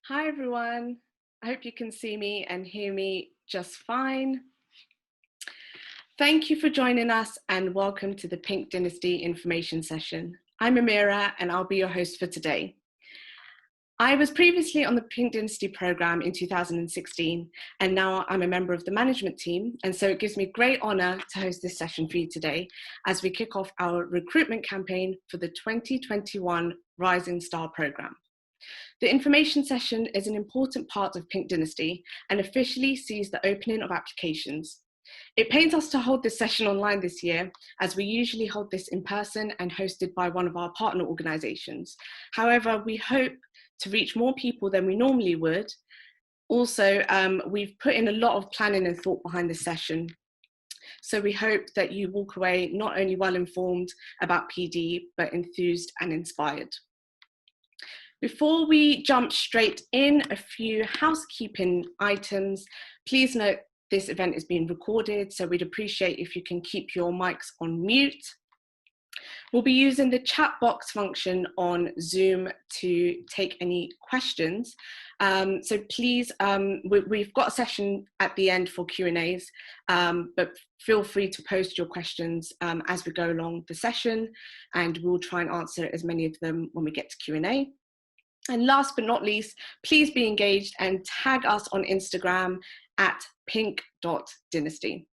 Hi everyone, I hope you can see me and hear me just fine. Thank you for joining us and welcome to the Pink Dynasty information session. I'm Amira and I'll be your host for today. I was previously on the Pink Dynasty program in 2016 and now I'm a member of the management team, and so it gives me great honor to host this session for you today as we kick off our recruitment campaign for the 2021 Rising Star program. The information session is an important part of Pink Dynasty and officially sees the opening of applications. It pains us to hold this session online this year, as we usually hold this in person and hosted by one of our partner organisations. However, we hope to reach more people than we normally would. Also, we've put in a lot of planning and thought behind this session. So we hope that you walk away not only well informed about PD, but enthused and inspired. Before we jump straight in, a few housekeeping items. Please note this event is being recorded, so we'd appreciate if you can keep your mics on mute. We'll be using the chat box function on Zoom to take any questions. So please, we've got a session at the end for Q&As, but feel free to post your questions as we go along the session, and we'll try and answer as many of them when we get to Q&A. And last but not least, please be engaged and tag us on Instagram at pink.dynasty.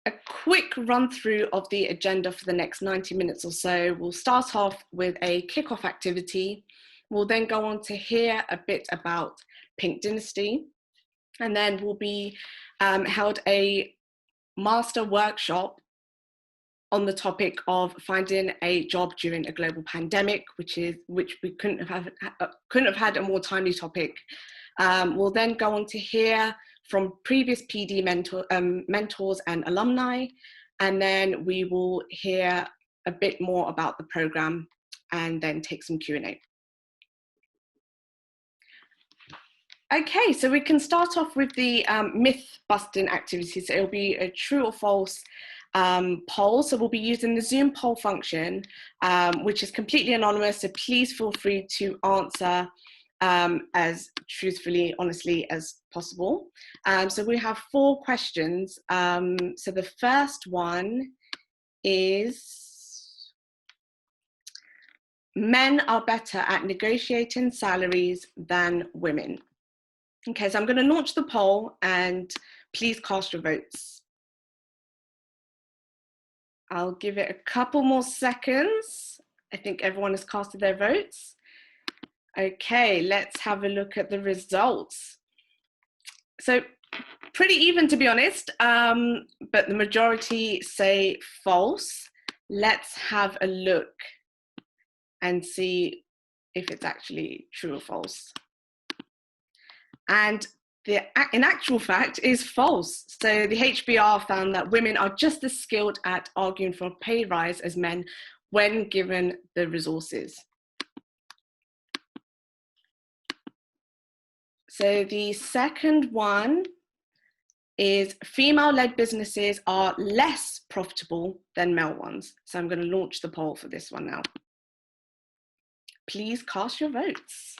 A quick run through of the agenda for the next 90 minutes or so. We'll start off with a kickoff activity. We'll then go on to hear a bit about Pink Dynasty, and then we'll be held a master workshop on the topic of finding a job during a global pandemic, which we couldn't have had a more timely topic. We'll then go on to hear from previous PD mentors and alumni, and then we will hear a bit more about the program and then take some Q&A. Okay, so we can start off with the Mythbustin activities. So it'll be a true or false poll. So we'll be using the Zoom poll function, which is completely anonymous. So please feel free to answer as truthfully, honestly as possible. So we have 4 questions. So the first one is, men are better at negotiating salaries than women. Okay, so I'm going to launch the poll and please cast your votes. I'll give it a couple more seconds. I think everyone has casted their votes. Okay, let's have a look at the results. So pretty even, to be honest, but the majority say false. Let's have a look and see if it's actually true or false. And in actual fact is false. So the HBR found that women are just as skilled at arguing for a pay rise as men when given the resources. So the second one is, female-led businesses are less profitable than male ones. So I'm going to launch the poll for this one now. Please cast your votes.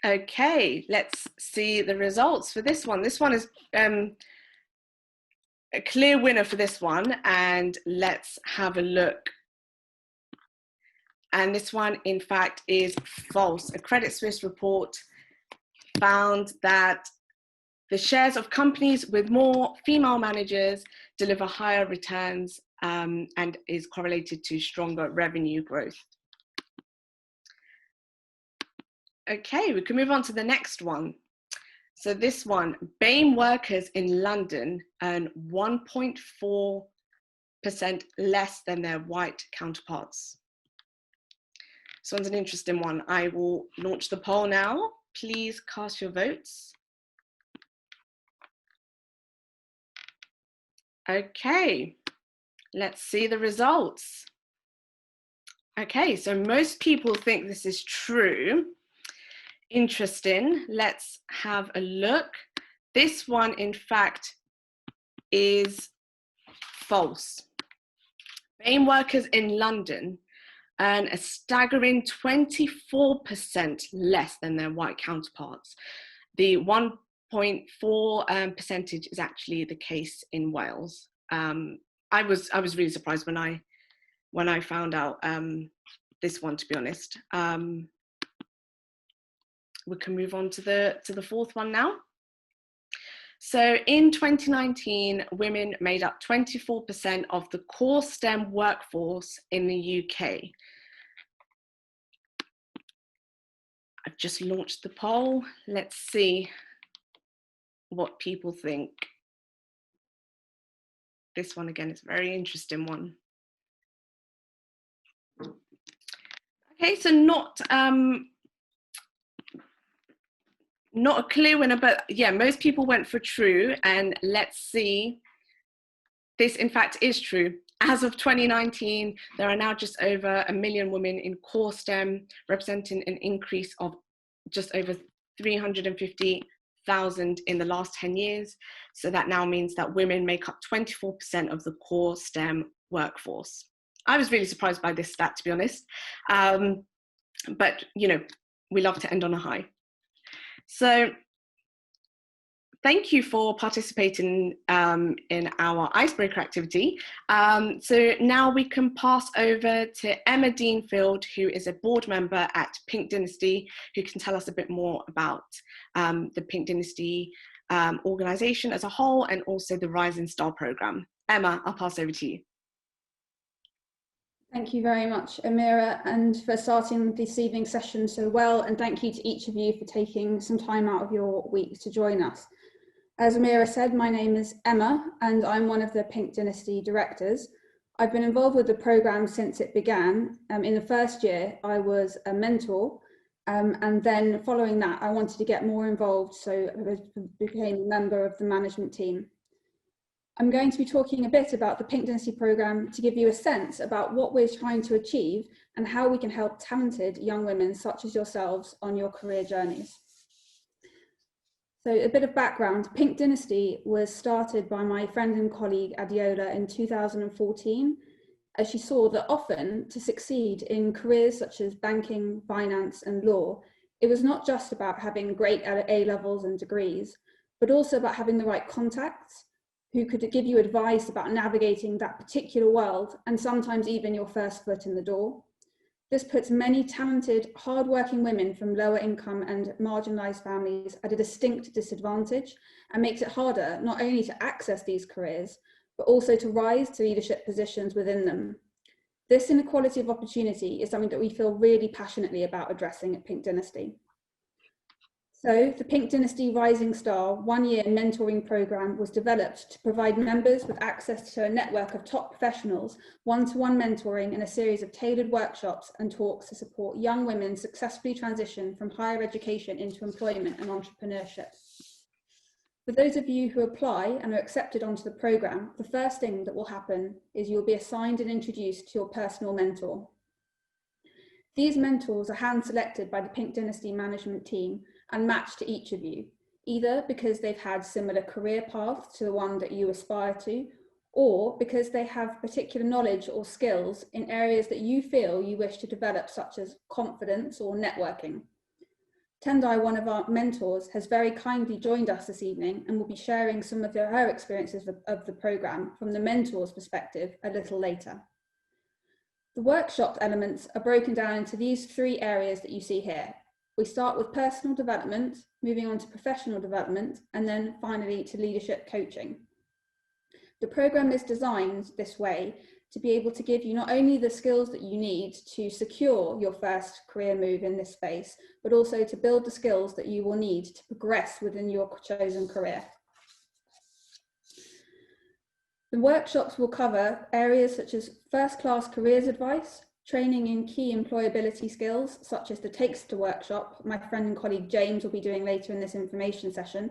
Okay, let's see the results for this one. This one is a clear winner for this one, and let's have a look. And this one, in fact, is false. A Credit Suisse report found that the shares of companies with more female managers deliver higher returns and is correlated to stronger revenue growth. Okay, we can move on to the next one. So this one, BAME workers in London earn 1.4% less than their white counterparts. This one's an interesting one. I will launch the poll now. Please cast your votes. Okay, let's see the results. Okay, so most people think this is true. Interesting. Let's have a look. This one, in fact, is false. BAME workers in London earn a staggering 24% less than their white counterparts. The 1.4 percentage is actually the case in Wales. I was really surprised when I found out this one, to be honest. We can move on to the fourth one now. So in 2019, women made up 24% of the core STEM workforce in the UK. I've just launched the poll. Let's see what people think. This one again is a very interesting one. Okay, so not a clear winner, but yeah, most people went for true. And let's see, this in fact is true. As of 2019, there are now just over 1 million women in core STEM, representing an increase of just over 350,000 in the last 10 years. So that now means that women make up 24% of the core STEM workforce. I was really surprised by this stat, to be honest. But, you know, we love to end on a high. So thank you for participating in our icebreaker activity. So now we can pass over to Emma Deanfield, who is a board member at Pink Dynasty, who can tell us a bit more about the Pink Dynasty organisation as a whole and also the Rising Star programme. Emma, I'll pass over to you. Thank you very much, Amira, and for starting this evening's session so well, and thank you to each of you for taking some time out of your week to join us. As Amira said, my name is Emma, and I'm one of the Pink Dynasty directors. I've been involved with the programme since it began. In the first year, I was a mentor, and then following that, I wanted to get more involved, so I became a member of the management team. I'm going to be talking a bit about the Pink Dynasty programme to give you a sense about what we're trying to achieve and how we can help talented young women such as yourselves on your career journeys. So a bit of background, Pink Dynasty was started by my friend and colleague Adiola in 2014, as she saw that often to succeed in careers such as banking, finance and law, it was not just about having great A-levels and degrees, but also about having the right contacts, who could give you advice about navigating that particular world and sometimes even your first foot in the door. This puts many talented, hardworking women from lower income and marginalised families at a distinct disadvantage and makes it harder not only to access these careers, but also to rise to leadership positions within them. This inequality of opportunity is something that we feel really passionately about addressing at Pink Dynasty. So the Pink Dynasty Rising Star one-year mentoring programme was developed to provide members with access to a network of top professionals, one-to-one mentoring and a series of tailored workshops and talks to support young women successfully transition from higher education into employment and entrepreneurship. For those of you who apply and are accepted onto the programme, the first thing that will happen is you'll be assigned and introduced to your personal mentor. These mentors are hand-selected by the Pink Dynasty management team and matched to each of you, either because they've had similar career paths to the one that you aspire to, or because they have particular knowledge or skills in areas that you feel you wish to develop, such as confidence or networking. Tendai, one of our mentors, has very kindly joined us this evening and will be sharing some of her experiences of the programme from the mentor's perspective a little later. The workshop elements are broken down into these three areas that you see here. We start with personal development, moving on to professional development, and then finally to leadership coaching. The programme is designed this way to be able to give you not only the skills that you need to secure your first career move in this space, but also to build the skills that you will need to progress within your chosen career. The workshops will cover areas such as first-class careers advice, training in key employability skills, such as the Takes to workshop my friend and colleague James will be doing later in this information session,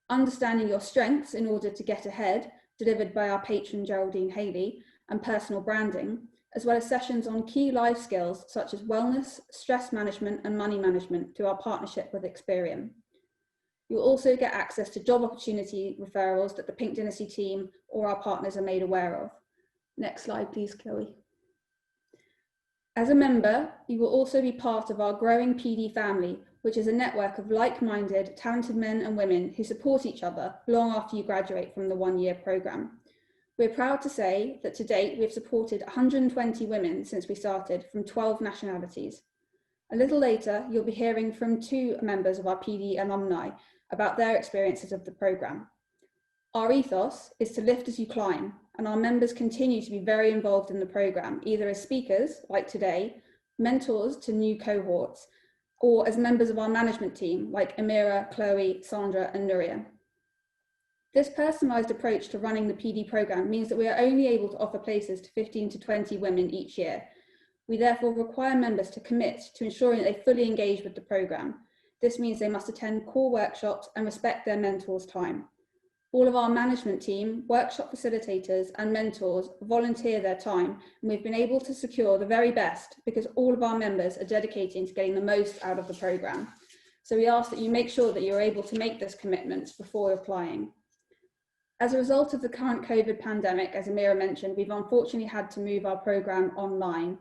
understanding your strengths in order to get ahead, delivered by our patron Geraldine Haley, and personal branding, as well as sessions on key life skills such as wellness, stress management, and money management through our partnership with Experian. You'll also get access to job opportunity referrals that the Pink Dynasty team or our partners are made aware of. Next slide, please, Chloe. As a member, you will also be part of our growing PD family, which is a network of like-minded, talented men and women who support each other long after you graduate from the one-year programme. We're proud to say that to date, we've supported 120 women since we started from 12 nationalities. A little later, you'll be hearing from 2 members of our PD alumni about their experiences of the programme. Our ethos is to lift as you climb, and our members continue to be very involved in the programme, either as speakers, like today, mentors to new cohorts, or as members of our management team, like Amira, Chloe, Sandra, and Nuria. This personalised approach to running the PD programme means that we are only able to offer places to 15 to 20 women each year. We therefore require members to commit to ensuring that they fully engage with the programme. This means they must attend core workshops and respect their mentors' time. All of our management team, workshop facilitators and mentors volunteer their time, and we've been able to secure the very best because all of our members are dedicating to getting the most out of the programme. So we ask that you make sure that you're able to make this commitment before applying. As a result of the current COVID pandemic, as Amira mentioned, we've unfortunately had to move our programme online.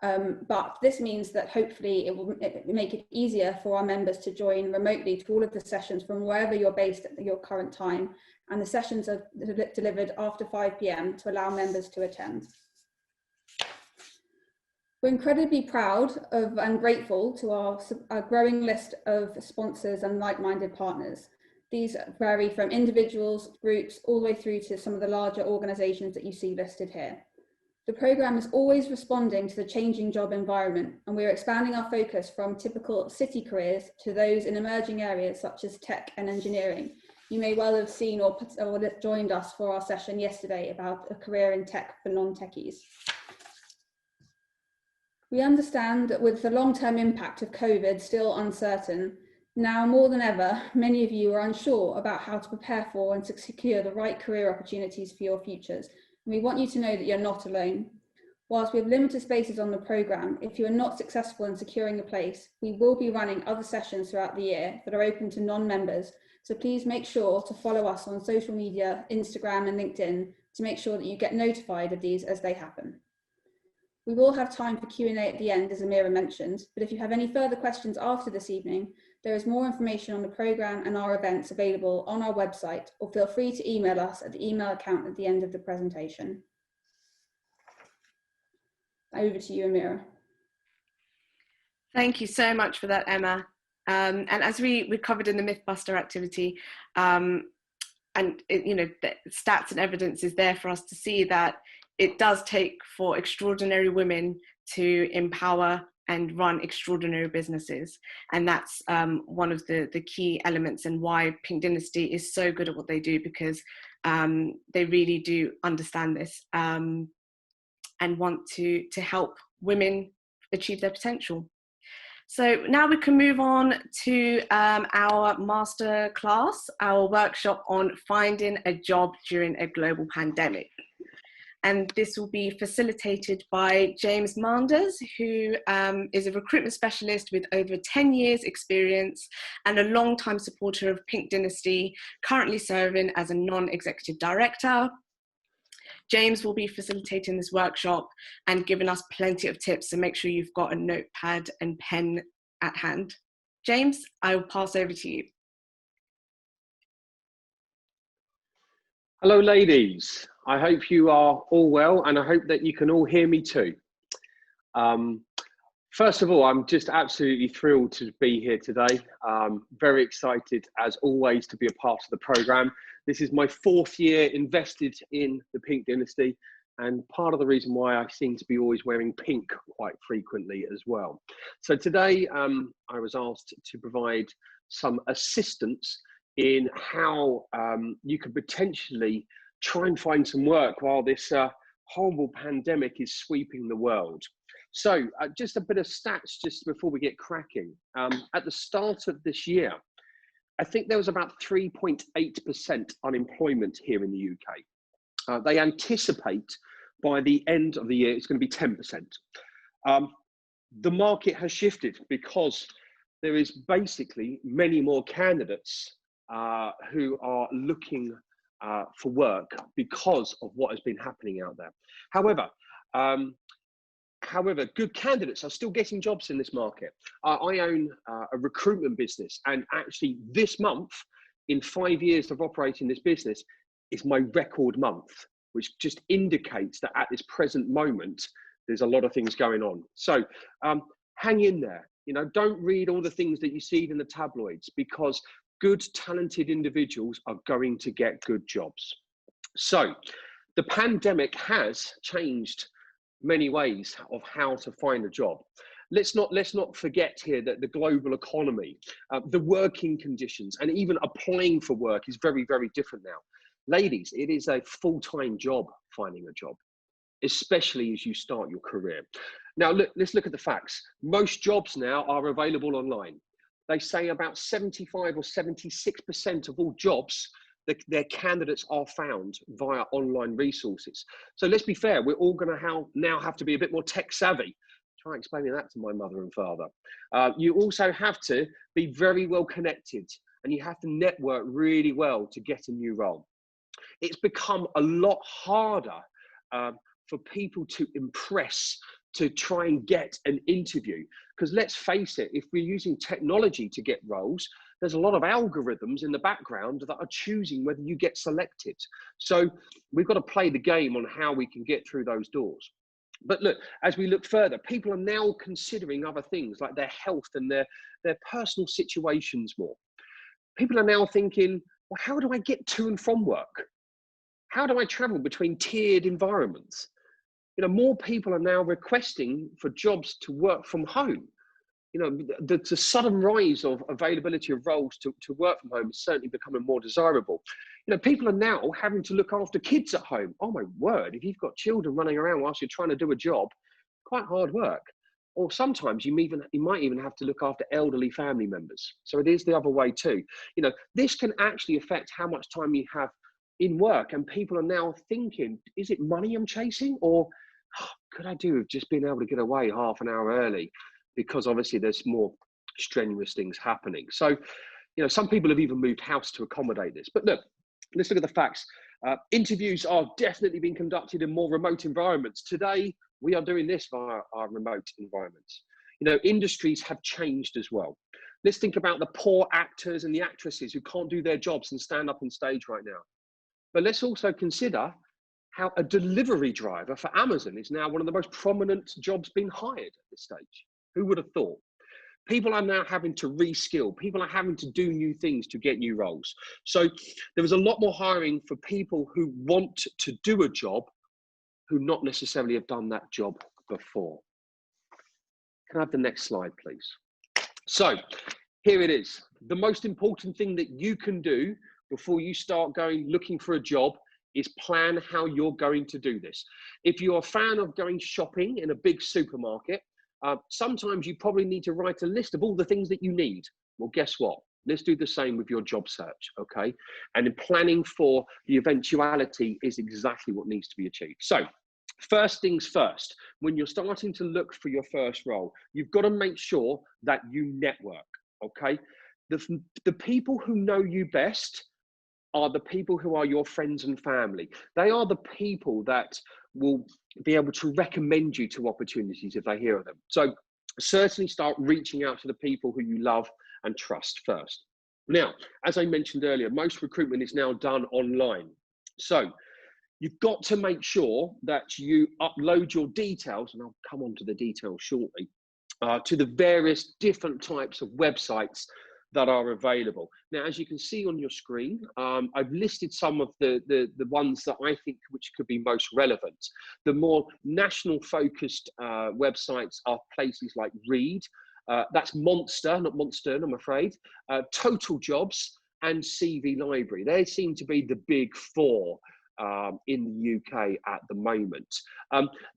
But this means that hopefully it will make it easier for our members to join remotely to all of the sessions from wherever you're based at your current time, and the sessions are delivered after 5 p.m. to allow members to attend. We're incredibly proud of and grateful to our growing list of sponsors and like-minded partners. These vary from individuals, groups, all the way through to some of the larger organisations that you see listed here. The programme is always responding to the changing job environment, and we are expanding our focus from typical city careers to those in emerging areas such as tech and engineering. You may well have seen or joined us for our session yesterday about a career in tech for non-techies. We understand that with the long-term impact of COVID still uncertain, now more than ever, many of you are unsure about how to prepare for and to secure the right career opportunities for your futures. We want you to know that you're not alone. Whilst we have limited spaces on the programme, if you are not successful in securing a place, we will be running other sessions throughout the year that are open to non-members. So please make sure to follow us on social media, Instagram and LinkedIn to make sure that you get notified of these as they happen. We will have time for Q&A at the end, as Amira mentioned, but if you have any further questions after this evening, there is more information on the programme and our events available on our website, or feel free to email us at the email account at the end of the presentation. Over to you, Amira. Thank you so much for that, Emma. And as we covered in the Mythbuster activity, the stats and evidence is there for us to see that it does take for extraordinary women to empower and run extraordinary businesses. And that's one of the key elements and why Pink Dynasty is so good at what they do, because they really do understand this and want to help women achieve their potential. So now we can move on to our master class, our workshop on finding a job during a global pandemic. And this will be facilitated by James Manders, who is a recruitment specialist with over 10 years experience and a long-time supporter of Pink Dynasty, currently serving as a non-executive director. James will be facilitating this workshop and giving us plenty of tips, so make sure you've got a notepad and pen at hand. James, I will pass over to you. Hello, ladies. I hope you are all well, and I hope that you can all hear me too. First of all, I'm just absolutely thrilled to be here today. Very excited, as always, to be a part of the programme. This is my 4th year invested in the Pink Dynasty, and part of the reason why I seem to be always wearing pink quite frequently as well. So today, I was asked to provide some assistance in how you could potentially try and find some work while this horrible pandemic is sweeping the world. So just a bit of stats just before we get cracking. At the start of this year, I think there was about 3.8% unemployment here in the UK. They anticipate by the end of the year it's going to be 10%. The market has shifted because there is basically many more candidates who are looking for work because of what has been happening out there. However, However, good candidates are still getting jobs in this market. I own a recruitment business, and actually this month, in 5 years of operating this business, is my record month, which just indicates that at this present moment, there's a lot of things going on. So hang in there. You know, don't read all the things that you see in the tabloids, because good, talented individuals are going to get good jobs. So the pandemic has changed many ways of how to find a job. Let's not forget here that the global economy, the working conditions, and even applying for work is very, very different now. Ladies, it is a full-time job finding a job, especially as you start your career. Now, let's look at the facts. Most jobs now are available online. They say about 75 or 76% of all jobs, their candidates are found via online resources. So let's be fair, we're all going to now have to be a bit more tech savvy. Try explaining that to my mother and father. You also have to be very well connected, and you have to network really well to get a new role. It's become a lot harder for people to impress, to try and get an interview. Because let's face it, if we're using technology to get roles, there's a lot of algorithms in the background that are choosing whether you get selected. So we've got to play the game on how we can get through those doors. But look, as we look further, people are now considering other things like their health and their personal situations more. People are now thinking, well, how do I get to and from work? How do I travel between tiered environments? You know, more people are now requesting for jobs to work from home. You know, the sudden rise of availability of roles to work from home is certainly becoming more desirable. You know, people are now having to look after kids at home. Oh my word, if you've got children running around whilst you're trying to do a job, quite hard work. Or sometimes you might even have to look after elderly family members. So it is the other way too. You know, this can actually affect how much time you have in work, and people are now thinking, is it money I'm chasing, or could I do with just being able to get away half an hour early? Because obviously there's more strenuous things happening. So, you know, some people have even moved house to accommodate this. But look, let's look at the facts. Interviews are definitely being conducted in more remote environments. Today, we are doing this via our remote environments. You know, industries have changed as well. Let's think about the poor actors and the actresses who can't do their jobs and stand up on stage right now. But let's also consider how a delivery driver for Amazon is now one of the most prominent jobs being hired at this stage. Who would have thought? People are now having to reskill. People are having to do new things to get new roles. So there is a lot more hiring for people who want to do a job who not necessarily have done that job before. Can I have the next slide, please? So here it is. The most important thing that you can do before you start looking for a job is plan how you're going to do this. If you're a fan of going shopping in a big supermarket, sometimes you probably need to write a list of all the things that you need. Well, guess what? Let's do the same with your job search, okay? And in planning for the eventuality is exactly what needs to be achieved. So, first things first, when you're starting to look for your first role, you've got to make sure that you network, okay? The people who know you best are the people who are your friends and family. They are the people that will be able to recommend you to opportunities if they hear of them. So certainly start reaching out to the people who you love and trust first. Now, as I mentioned earlier, most recruitment is now done online. So you've got to make sure that you upload your details, and I'll come on to the details shortly, to the various different types of websites that are available. Now, as you can see on your screen, I've listed some of the ones that I think which could be most relevant. The more national focused websites are places like Reed, that's Monster, not Monster, I'm afraid, Total Jobs and CV Library. They seem to be the big four in the UK at the moment.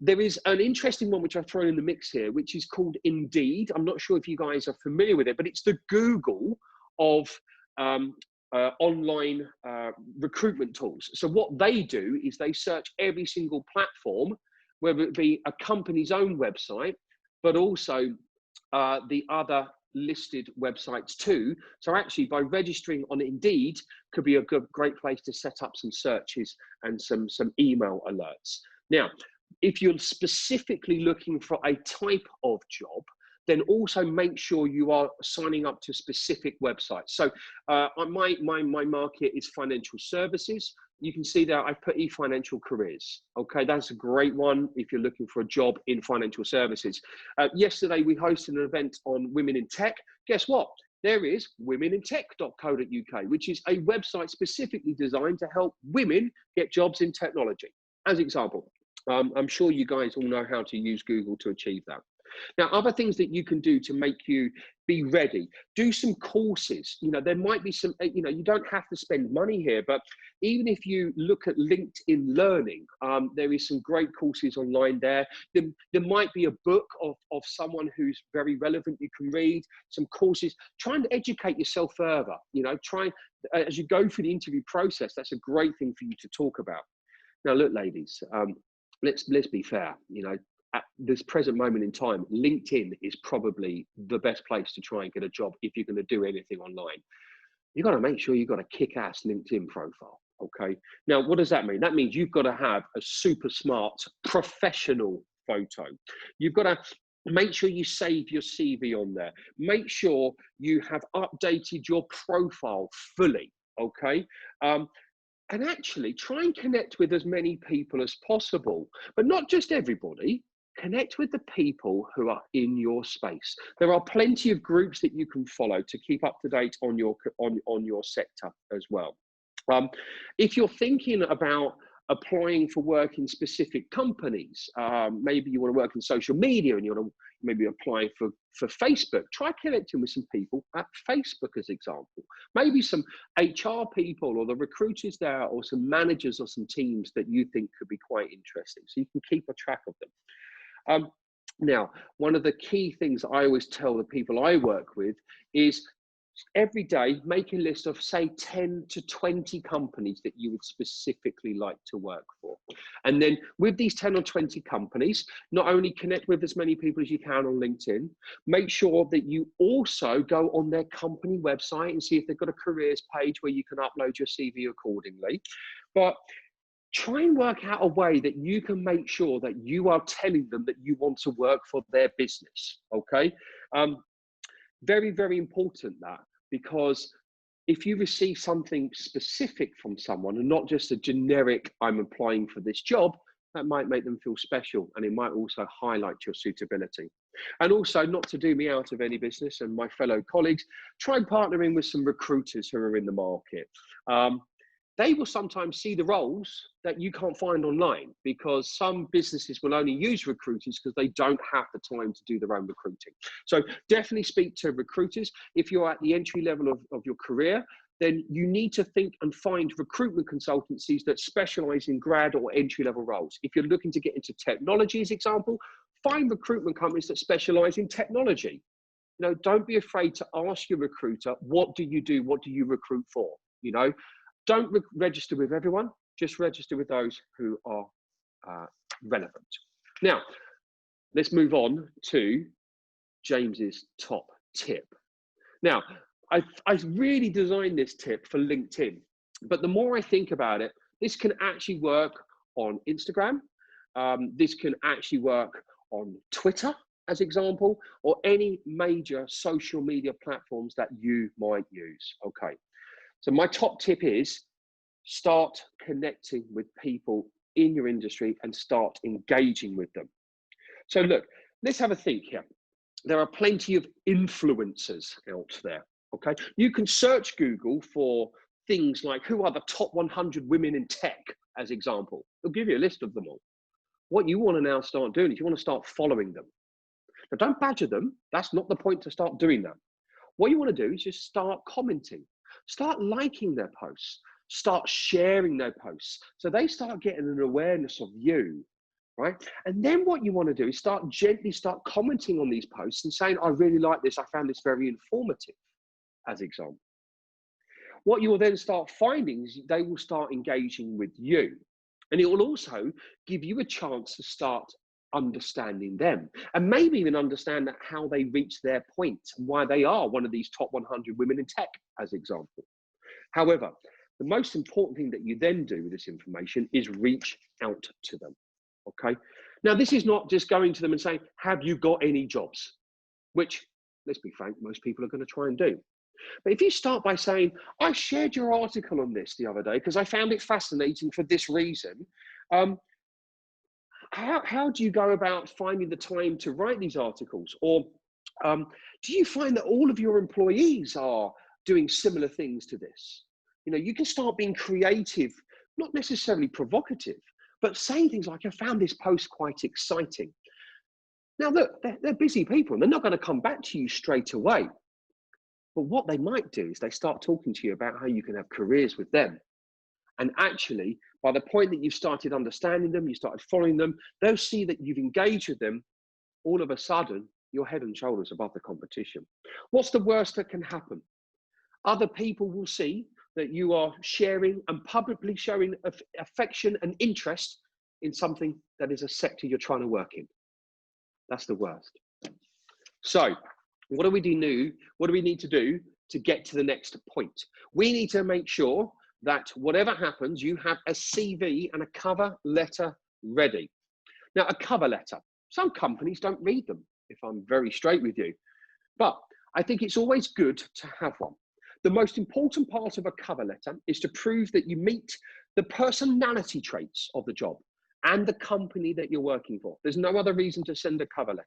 There is an interesting one which I've thrown in the mix here, which is called Indeed. I'm not sure if you guys are familiar with it, but it's the Google of online recruitment tools. So what they do is they search every single platform, whether it be a company's own website, but also the other listed websites too. So actually by registering on Indeed could be a great place to set up some searches and some email alerts. Now, If you're specifically looking for a type of job, then also make sure you are signing up to specific websites. So my market is financial services. You can see that I put eFinancial Careers. Okay, that's a great one if you're looking for a job in financial services. Yesterday, we hosted an event on women in tech. Guess what? There is womenintech.co.uk, which is a website specifically designed to help women get jobs in technology. As an example, I'm sure you guys all know how to use Google to achieve that. Now, other things that you can do to make you be ready, do some courses. You know, there might be some, you know, you don't have to spend money here, but even if you look at LinkedIn Learning, there is some great courses online there. There might be a book of someone who's very relevant you can read, some courses. Try and educate yourself further. You know, as you go through the interview process, that's a great thing for you to talk about. Now, look, ladies, let's be fair. You know, at this present moment in time, LinkedIn is probably the best place to try and get a job if you're going to do anything online. You've got to make sure you've got a kick-ass LinkedIn profile, okay? Now, what does that mean? That means you've got to have a super smart, professional photo. You've got to make sure you save your CV on there. Make sure you have updated your profile fully, okay? And actually try and connect with as many people as possible, but not just everybody. Connect with the people who are in your space. There are plenty of groups that you can follow to keep up to date on your sector as well. If you're thinking about applying for work in specific companies, maybe you want to work in social media and you want to maybe apply for Facebook, try connecting with some people at Facebook as example. Maybe some HR people or the recruiters there, or some managers or some teams that you think could be quite interesting, so you can keep a track of them. Now, one of the key things I always tell the people I work with is every day make a list of, say, 10 to 20 companies that you would specifically like to work for. And then with these 10 or 20 companies, not only connect with as many people as you can on LinkedIn, make sure that you also go on their company website and see if they've got a careers page where you can upload your CV accordingly. But try and work out a way that you can make sure that you are telling them that you want to work for their business, okay? Very, very important that, because if you receive something specific from someone and not just a generic, I'm applying for this job, that might make them feel special, and it might also highlight your suitability. And also, not to do me out of any business and my fellow colleagues, try partnering with some recruiters who are in the market. They will sometimes see the roles that you can't find online, because some businesses will only use recruiters because they don't have the time to do their own recruiting. So definitely speak to recruiters. If you're at the entry level of your career, then you need to think and find recruitment consultancies that specialize in grad or entry level roles. If you're looking to get into technology, as example, find recruitment companies that specialize in technology. You know, don't be afraid to ask your recruiter, what do you do? What do you recruit for? You know, don't register with everyone, just register with those who are relevant. Now, let's move on to James's top tip. Now, I really designed this tip for LinkedIn, but the more I think about it, this can actually work on Instagram. This can actually work on Twitter, as example, or any major social media platforms that you might use. Okay. So my top tip is start connecting with people in your industry and start engaging with them. So look, let's have a think here. There are plenty of influencers out there, okay? You can search Google for things like, who are the top 100 women in tech, as example. It'll give you a list of them all. What you want to now start doing is you want to start following them. Now, don't badger them. That's not the point to start doing that. What you want to do is just start commenting. Start liking their posts, start sharing their posts, so they start getting an awareness of you, right? And then what you want to do is gently start commenting on these posts and saying, I really like this, I found this very informative, as example. What you will then start finding is they will start engaging with you, and it will also give you a chance to start understanding them, and maybe even understand how they reach their point and why they are one of these top 100 women in tech, as example. However, the most important thing that you then do with this information is reach out to them. okay? Now, this is not just going to them and saying, have you got any jobs? Which, let's be frank, most people are going to try and do. But if you start by saying, I shared your article on this the other day because I found it fascinating for this reason, how do you go about finding the time to write these articles? Or do you find that all of your employees are doing similar things to this? You know, you can start being creative, not necessarily provocative, but saying things like, I found this post quite exciting. Now, look, they're busy people and they're not going to come back to you straight away. But what they might do is they start talking to you about how you can have careers with them. And actually, by the point that you've started understanding them, you started following them, they'll see that you've engaged with them. All of a sudden, you're head and shoulders above the competition. What's the worst that can happen? Other people will see that you are sharing and publicly showing affection and interest in something that is a sector you're trying to work in. That's the worst. So what do we need to do to get to the next point? We need to make sure that whatever happens, you have a CV and a cover letter ready. Now, a cover letter, some companies don't read them, if I'm very straight with you, but I think it's always good to have one. The most important part of a cover letter is to prove that you meet the personality traits of the job and the company that you're working for. There's no other reason to send a cover letter.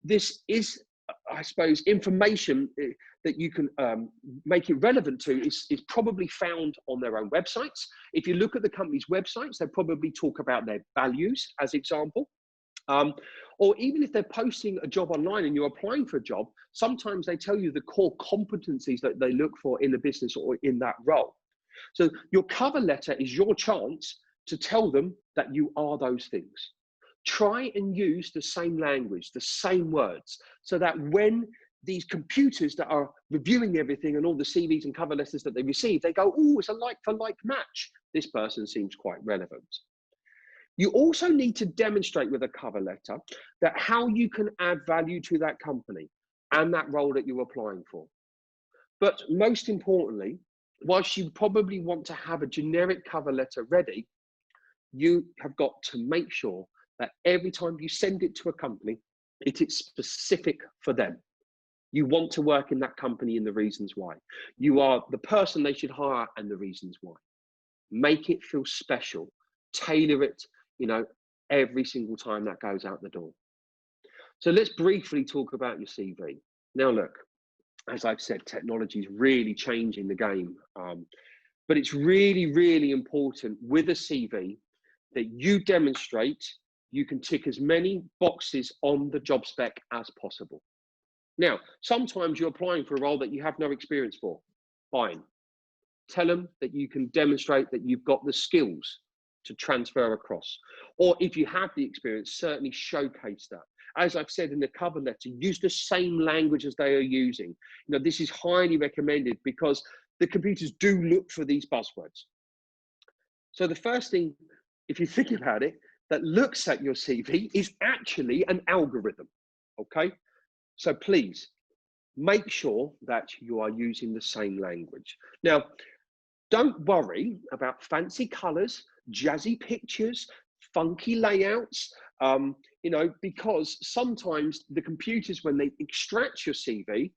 This is, I suppose, information that you can make it relevant to is probably found on their own websites. If you look at the company's websites, they probably talk about their values, as example. Or even if they're posting a job online and you're applying for a job, sometimes they tell you the core competencies that they look for in the business or in that role. So your cover letter is your chance to tell them that you are those things. Try and use the same language, the same words, so that when these computers that are reviewing everything and all the CVs and cover letters that they receive, they go, oh, it's a like for like match. This person seems quite relevant. You also need to demonstrate with a cover letter that how you can add value to that company and that role that you're applying for. But most importantly, whilst you probably want to have a generic cover letter ready, you have got to make sure that every time you send it to a company, it is specific for them. You want to work in that company and the reasons why. You are the person they should hire and the reasons why. Make it feel special. Tailor it, every single time that goes out the door. So let's briefly talk about your CV. Now, look, as I've said, technology is really changing the game. But it's really, really important with a CV that you demonstrate you can tick as many boxes on the job spec as possible. Now, sometimes you're applying for a role that you have no experience for. Fine. Tell them that you can demonstrate that you've got the skills to transfer across. Or if you have the experience, certainly showcase that. As I've said in the cover letter, use the same language as they are using. This is highly recommended because the computers do look for these buzzwords. So the first thing, if you think about it, that looks at your CV is actually an algorithm, okay? So please make sure that you are using the same language. Now, don't worry about fancy colors, jazzy pictures, funky layouts, because sometimes the computers, when they extract your CV,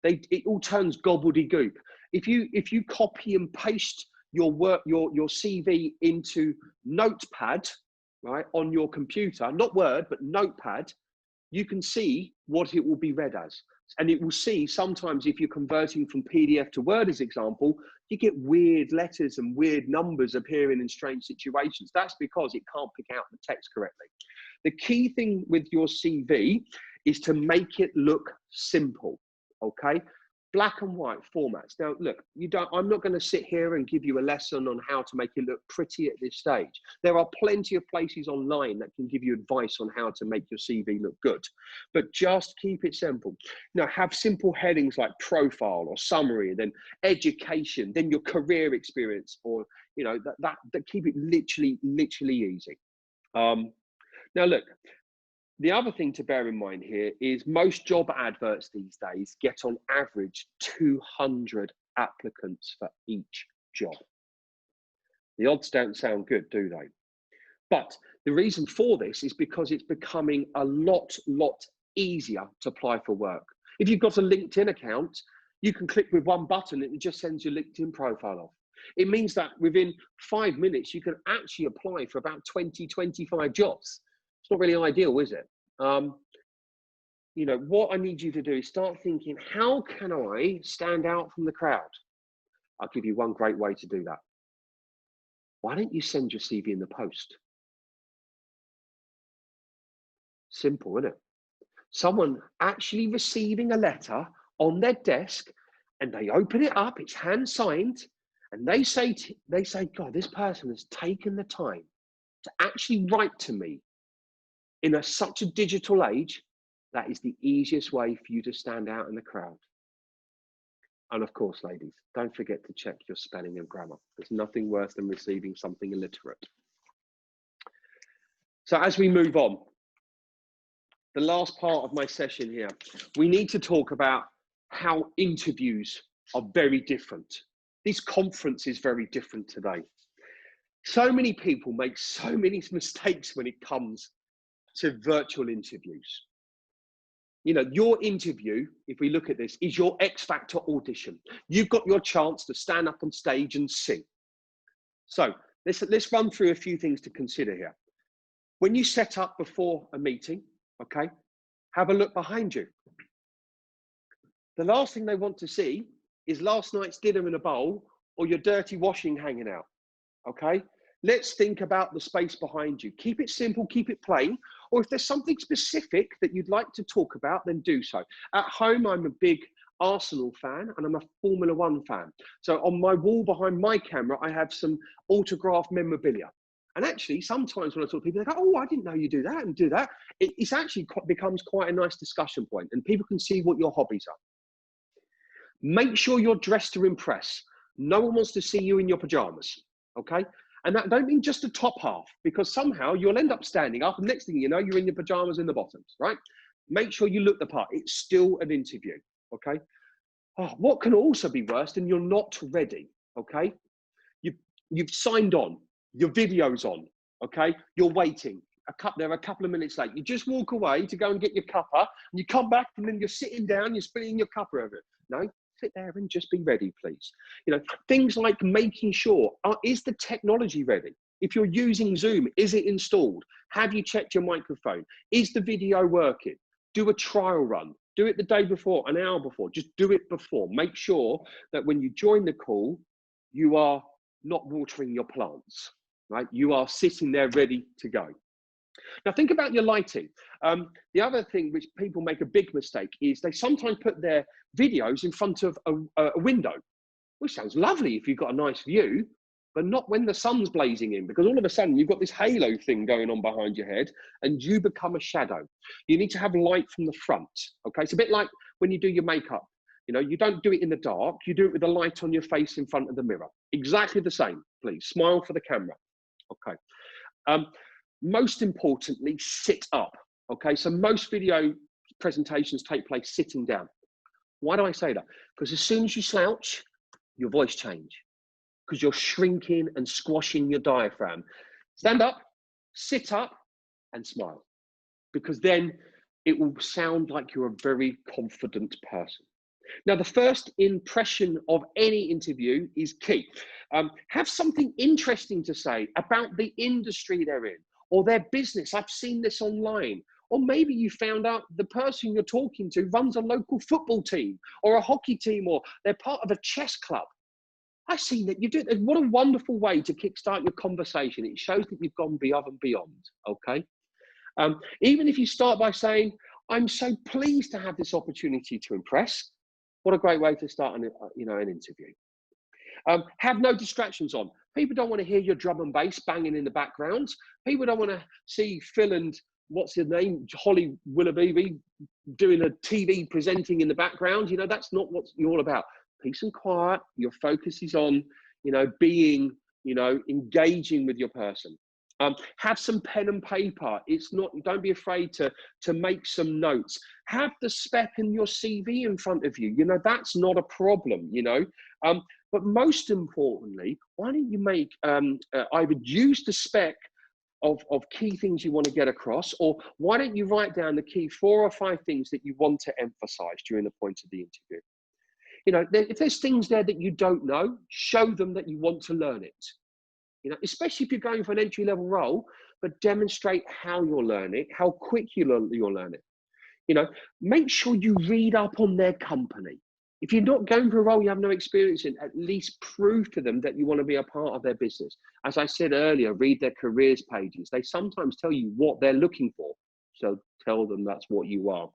it all turns gobbledygook. If you copy and paste your CV into Notepad, right, on your computer, not Word, but Notepad, you can see what it will be read as. And it will see sometimes if you're converting from PDF to Word, as example, you get weird letters and weird numbers appearing in strange situations. That's because it can't pick out the text correctly. The key thing with your CV is to make it look simple, okay? Black and white formats. Now, look, I'm not going to sit here and give you a lesson on how to make it look pretty at this stage. There are plenty of places online that can give you advice on how to make your CV look good, but just keep it simple. Have simple headings like profile or summary, then education, then your career experience, or that keep it literally easy. Now, look. The other thing to bear in mind here is most job adverts these days get on average 200 applicants for each job. The odds don't sound good, do they? But the reason for this is because it's becoming a lot easier to apply for work. If you've got a LinkedIn account, you can click with one button and it just sends your LinkedIn profile off. It means that within 5 minutes, you can actually apply for about 20, 25 jobs. It's not really ideal, is it? You know, what I need you to do is start thinking, how can I stand out from the crowd? I'll give you one great way to do that. Why don't you send your CV in the post? Simple, isn't it? Someone actually receiving a letter on their desk, and they open it up, it's hand signed, and they say, God, this person has taken the time to actually write to me in such a digital age. That is the easiest way for you to stand out in the crowd. And of course, ladies, don't forget to check your spelling and grammar. There's nothing worse than receiving something illiterate. So as we move on, the last part of my session here, we need to talk about how interviews are very different. This conference is very different today. So many people make so many mistakes when it comes to virtual interviews. You know, your interview, if we look at this, is your X Factor audition. You've got your chance to stand up on stage and sing. So let's run through a few things to consider here. When you set up before a meeting, okay, have a look behind you. The last thing they want to see is last night's dinner in a bowl or your dirty washing hanging out, okay? Let's think about the space behind you. Keep it simple, keep it plain, or if there's something specific that you'd like to talk about, then do so. At home, I'm a big Arsenal fan and I'm a Formula One fan. So on my wall behind my camera, I have some autographed memorabilia. And actually, sometimes when I talk to people, they go, oh, I didn't know you do that and do that. It's actually becomes quite a nice discussion point and people can see what your hobbies are. Make sure you're dressed to impress. No one wants to see you in your pajamas, okay? And that don't mean just the top half, because somehow you'll end up standing up and next thing you know, you're in your pajamas in the bottoms, right? Make sure you look the part. It's still an interview, okay? Oh, what can also be worse than you're not ready, okay? You've signed on, your video's on, okay? You're waiting. They're a couple of minutes late. You just walk away to go and get your cuppa, and you come back and then you're sitting down, you're spilling your cuppa over it. No, sit there and just be ready, please. You know, things like making sure, is the technology ready? If you're using Zoom, is it installed? Have you checked your microphone? Is the video working? Do a trial run. Do it the day before, an hour before. Just do it before. Make sure that when you join the call, you are not watering your plants, right? You are sitting there ready to go. Now think about your lighting. The other thing which people make a big mistake is they sometimes put their videos in front of a window, which sounds lovely if you've got a nice view, but not when the sun's blazing in, because all of a sudden you've got this halo thing going on behind your head and you become a shadow. You need to have light from the front, okay? It's a bit like when you do your makeup. You know, you don't do it in the dark, you do it with the light on your face in front of the mirror. Exactly the same, please. Smile for the camera, okay? Most importantly, sit up, okay? So most video presentations take place sitting down. Why do I say that? Because as soon as you slouch, your voice changes, because you're shrinking and squashing your diaphragm. Stand up, sit up, and smile, because then it will sound like you're a very confident person. Now, the first impression of any interview is key. Have something interesting to say about the industry they're in or their business. I've seen this online. Or maybe you found out the person you're talking to runs a local football team or a hockey team, or they're part of a chess club. I've seen that you do it. What a wonderful way to kickstart your conversation. It shows that you've gone above and beyond, okay? Even if you start by saying, I'm so pleased to have this opportunity to impress. What a great way to start an interview. Have no distractions on. People don't want to hear your drum and bass banging in the background. People don't want to see Phil and what's his name, Holly Willoughby, doing a TV presenting in the background. You know, that's not what you're all about. Peace and quiet. Your focus is on, being, engaging with your person. Have some pen and paper. Don't be afraid to make some notes. Have the spec and your CV in front of you. That's not a problem, but most importantly, why don't you either use the spec of key things you want to get across, or why don't you write down the key 4 or 5 things that you want to emphasize during the point of the interview. You know, if there's things there that you don't know, show them that you want to learn it. You know, especially if you're going for an entry-level role, but demonstrate how you'll learn it, how quick you'll learn it. You know, make sure you read up on their company. If you're not going for a role you have no experience in, at least prove to them that you want to be a part of their business. As I said earlier, read their careers pages. They sometimes tell you what they're looking for. So tell them that's what you are.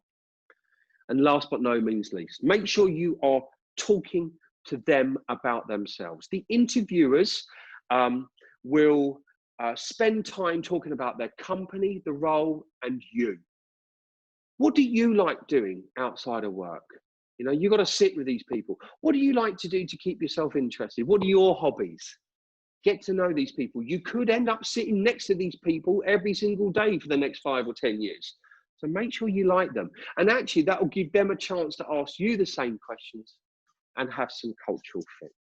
And last but no means least, make sure you are talking to them about themselves. The interviewers will spend time talking about their company, the role, and you. What do you like doing outside of work? You know, you've got to sit with these people. What do you like to do to keep yourself interested? What are your hobbies? Get to know these people. You could end up sitting next to these people every single day for the next 5 or 10 years. So make sure you like them. And actually, that will give them a chance to ask you the same questions and have some cultural fit.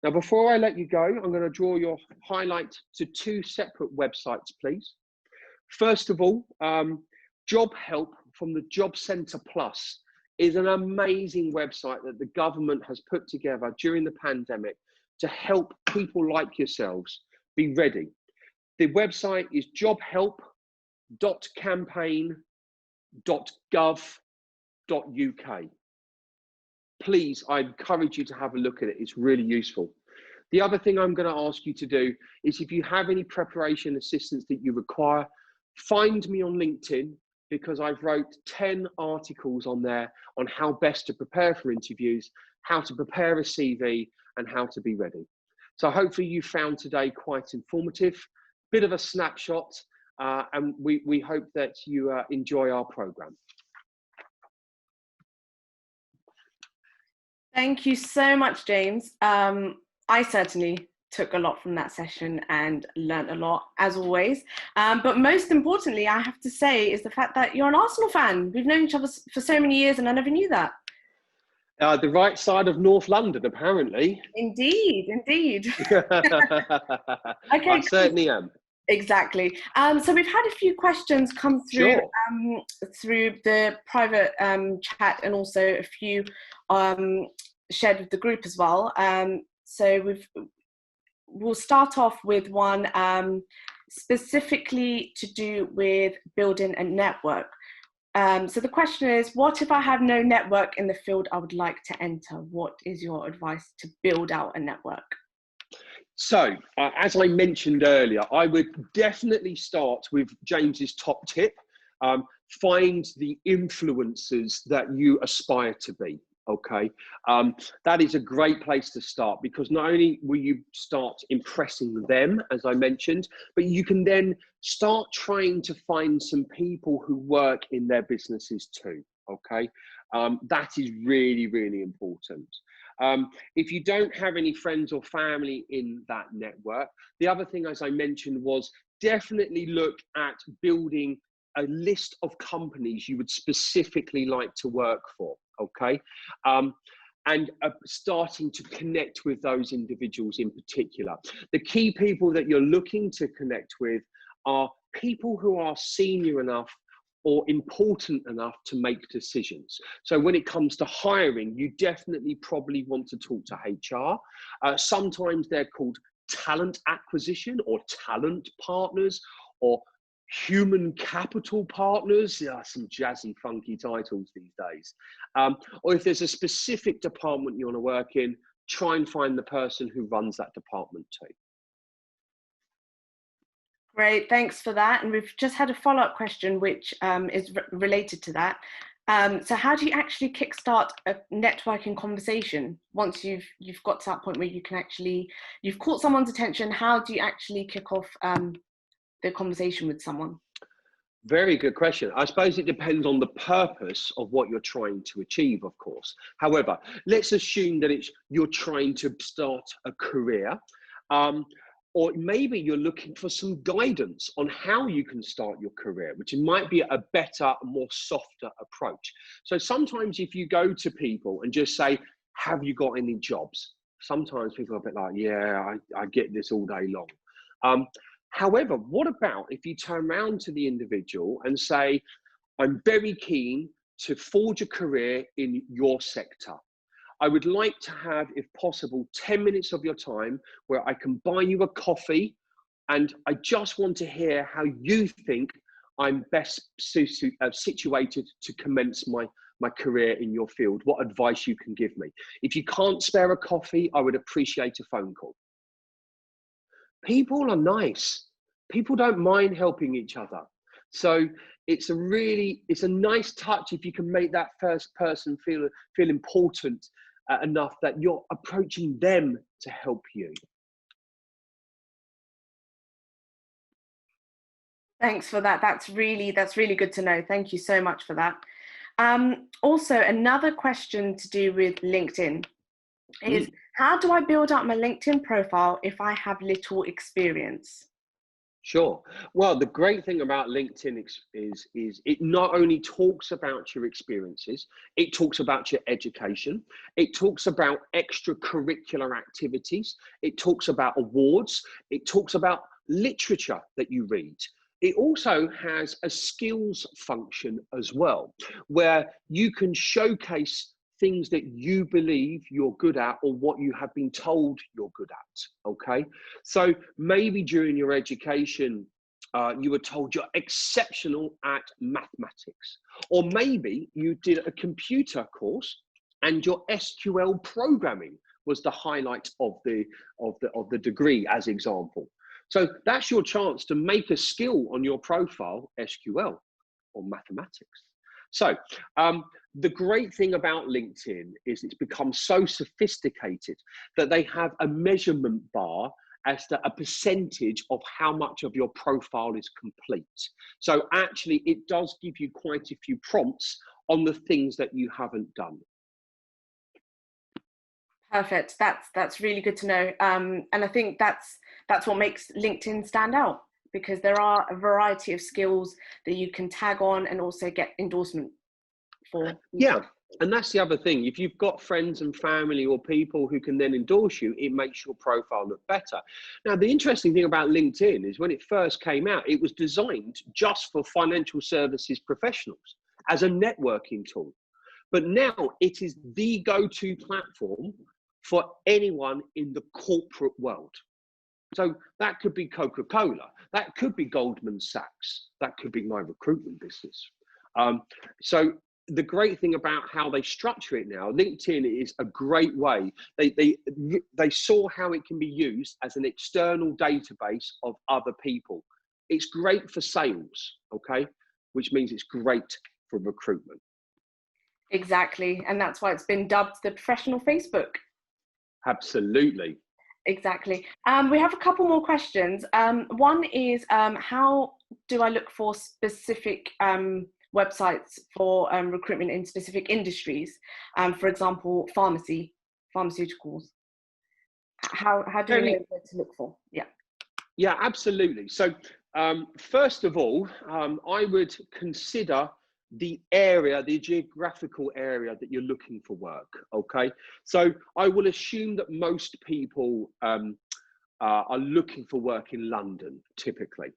Now, before I let you go, I'm going to draw your highlight to 2 separate websites, please. First of all, Job Help from the Job Centre Plus is an amazing website that the government has put together during the pandemic to help people like yourselves be ready. The website is jobhelp.campaign.gov.uk. Please, I encourage you to have a look at it. It's really useful. The other thing I'm going to ask you to do is, if you have any preparation assistance that you require, find me on LinkedIn, because I've wrote 10 articles on there on how best to prepare for interviews, how to prepare a CV, and how to be ready. So hopefully you found today quite informative, bit of a snapshot, and we hope that you enjoy our program. Thank you so much, James. I certainly took a lot from that session and learned a lot, as always. But most importantly, I have to say, is the fact that you're an Arsenal fan. We've known each other for so many years, and I never knew that. The right side of North London, apparently. Indeed, indeed. Okay, I certainly am. Exactly. So we've had a few questions come through, sure, through the private chat, and also a few shared with the group as well. So we'll start off with one specifically to do with building a network. So the question is, what if I have no network in the field I would like to enter? What is your advice to build out a network? So, as I mentioned earlier, I would definitely start with James's top tip. Find the influencers that you aspire to be. Okay, that is a great place to start, because not only will you start impressing them, as I mentioned, but you can then start trying to find some people who work in their businesses too. Okay, that is really, really important. If you don't have any friends or family in that network, the other thing, as I mentioned, was definitely look at building a list of companies you would specifically like to work for, okay? And starting to connect with those individuals in particular. The key people that you're looking to connect with are people who are senior enough or important enough to make decisions. So when it comes to hiring, you definitely probably want to talk to HR. Sometimes they're called talent acquisition or talent partners or human capital partners. Yeah, some jazzy, funky titles these days. Or if there's a specific department you want to work in, try and find the person who runs that department too. Great, thanks for that. And we've just had a follow-up question, which is related to that. So how do you actually kickstart a networking conversation once you've got to that point where you can actually, you've caught someone's attention? How do you actually kick off the conversation with someone? Very good question. I suppose it depends on the purpose of what you're trying to achieve, of course. However, let's assume that you're trying to start a career. Or maybe you're looking for some guidance on how you can start your career, which might be a better, more softer approach. So sometimes if you go to people and just say, have you got any jobs? Sometimes people are a bit like, yeah, I get this all day long. However, what about if you turn around to the individual and say, I'm very keen to forge a career in your sector. I would like to have, if possible, 10 minutes of your time where I can buy you a coffee, and I just want to hear how you think I'm best situated to commence my career in your field, what advice you can give me. If you can't spare a coffee, I would appreciate a phone call. People are nice. People don't mind helping each other. So it's a nice touch if you can make that first person feel important enough that you're approaching them to help you. Thanks for that. That's really good to know. Thank you so much for that. Also, another question to do with LinkedIn is, how do I build up my LinkedIn profile if I have little experience? Sure. Well, the great thing about LinkedIn is it not only talks about your experiences, it talks about your education, it talks about extracurricular activities, it talks about awards, it talks about literature that you read. It also has a skills function as well, where you can showcase things that you believe you're good at or what you have been told you're good at, okay? So maybe during your education, you were told you're exceptional at mathematics, or maybe you did a computer course and your SQL programming was the highlight of the degree, as example. So that's your chance to make a skill on your profile, SQL or mathematics. So the great thing about LinkedIn is it's become so sophisticated that they have a measurement bar as to a percentage of how much of your profile is complete. So actually, it does give you quite a few prompts on the things that you haven't done. Perfect. That's really good to know. And I think that's what makes LinkedIn stand out, because there are a variety of skills that you can tag on and also get endorsement for. Yeah, and that's the other thing. If you've got friends and family or people who can then endorse you, it makes your profile look better. Now, the interesting thing about LinkedIn is when it first came out, it was designed just for financial services professionals as a networking tool. But now it is the go-to platform for anyone in the corporate world. So that could be Coca-Cola, that could be Goldman Sachs, that could be my recruitment business. So the great thing about how they structure it now, LinkedIn is a great way. They saw how it can be used as an external database of other people. It's great for sales, okay? Which means it's great for recruitment. Exactly, and that's why it's been dubbed the professional Facebook. Absolutely. Exactly. We have a couple more questions. One is, how do I look for specific websites for recruitment in specific industries? For example, pharmaceuticals. How do you know where to look for? Yeah. Yeah, absolutely. So first of all, I would consider the geographical area that you're looking for work, okay? So I will assume that most people are looking for work in London, typically.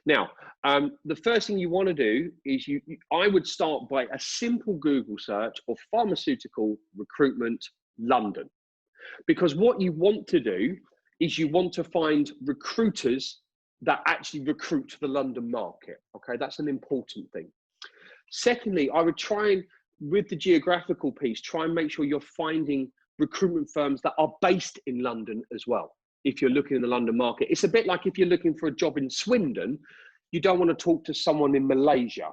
Now, the first thing you want to do is I would start by a simple Google search of pharmaceutical recruitment London, because what you want to do is you want to find recruiters that actually recruit the London market, okay? That's an important thing. Secondly, I would try and, with the geographical piece, try and make sure you're finding recruitment firms that are based in London as well. If you're looking in the London market, it's a bit like if you're looking for a job in Swindon, you don't want to talk to someone in Malaysia,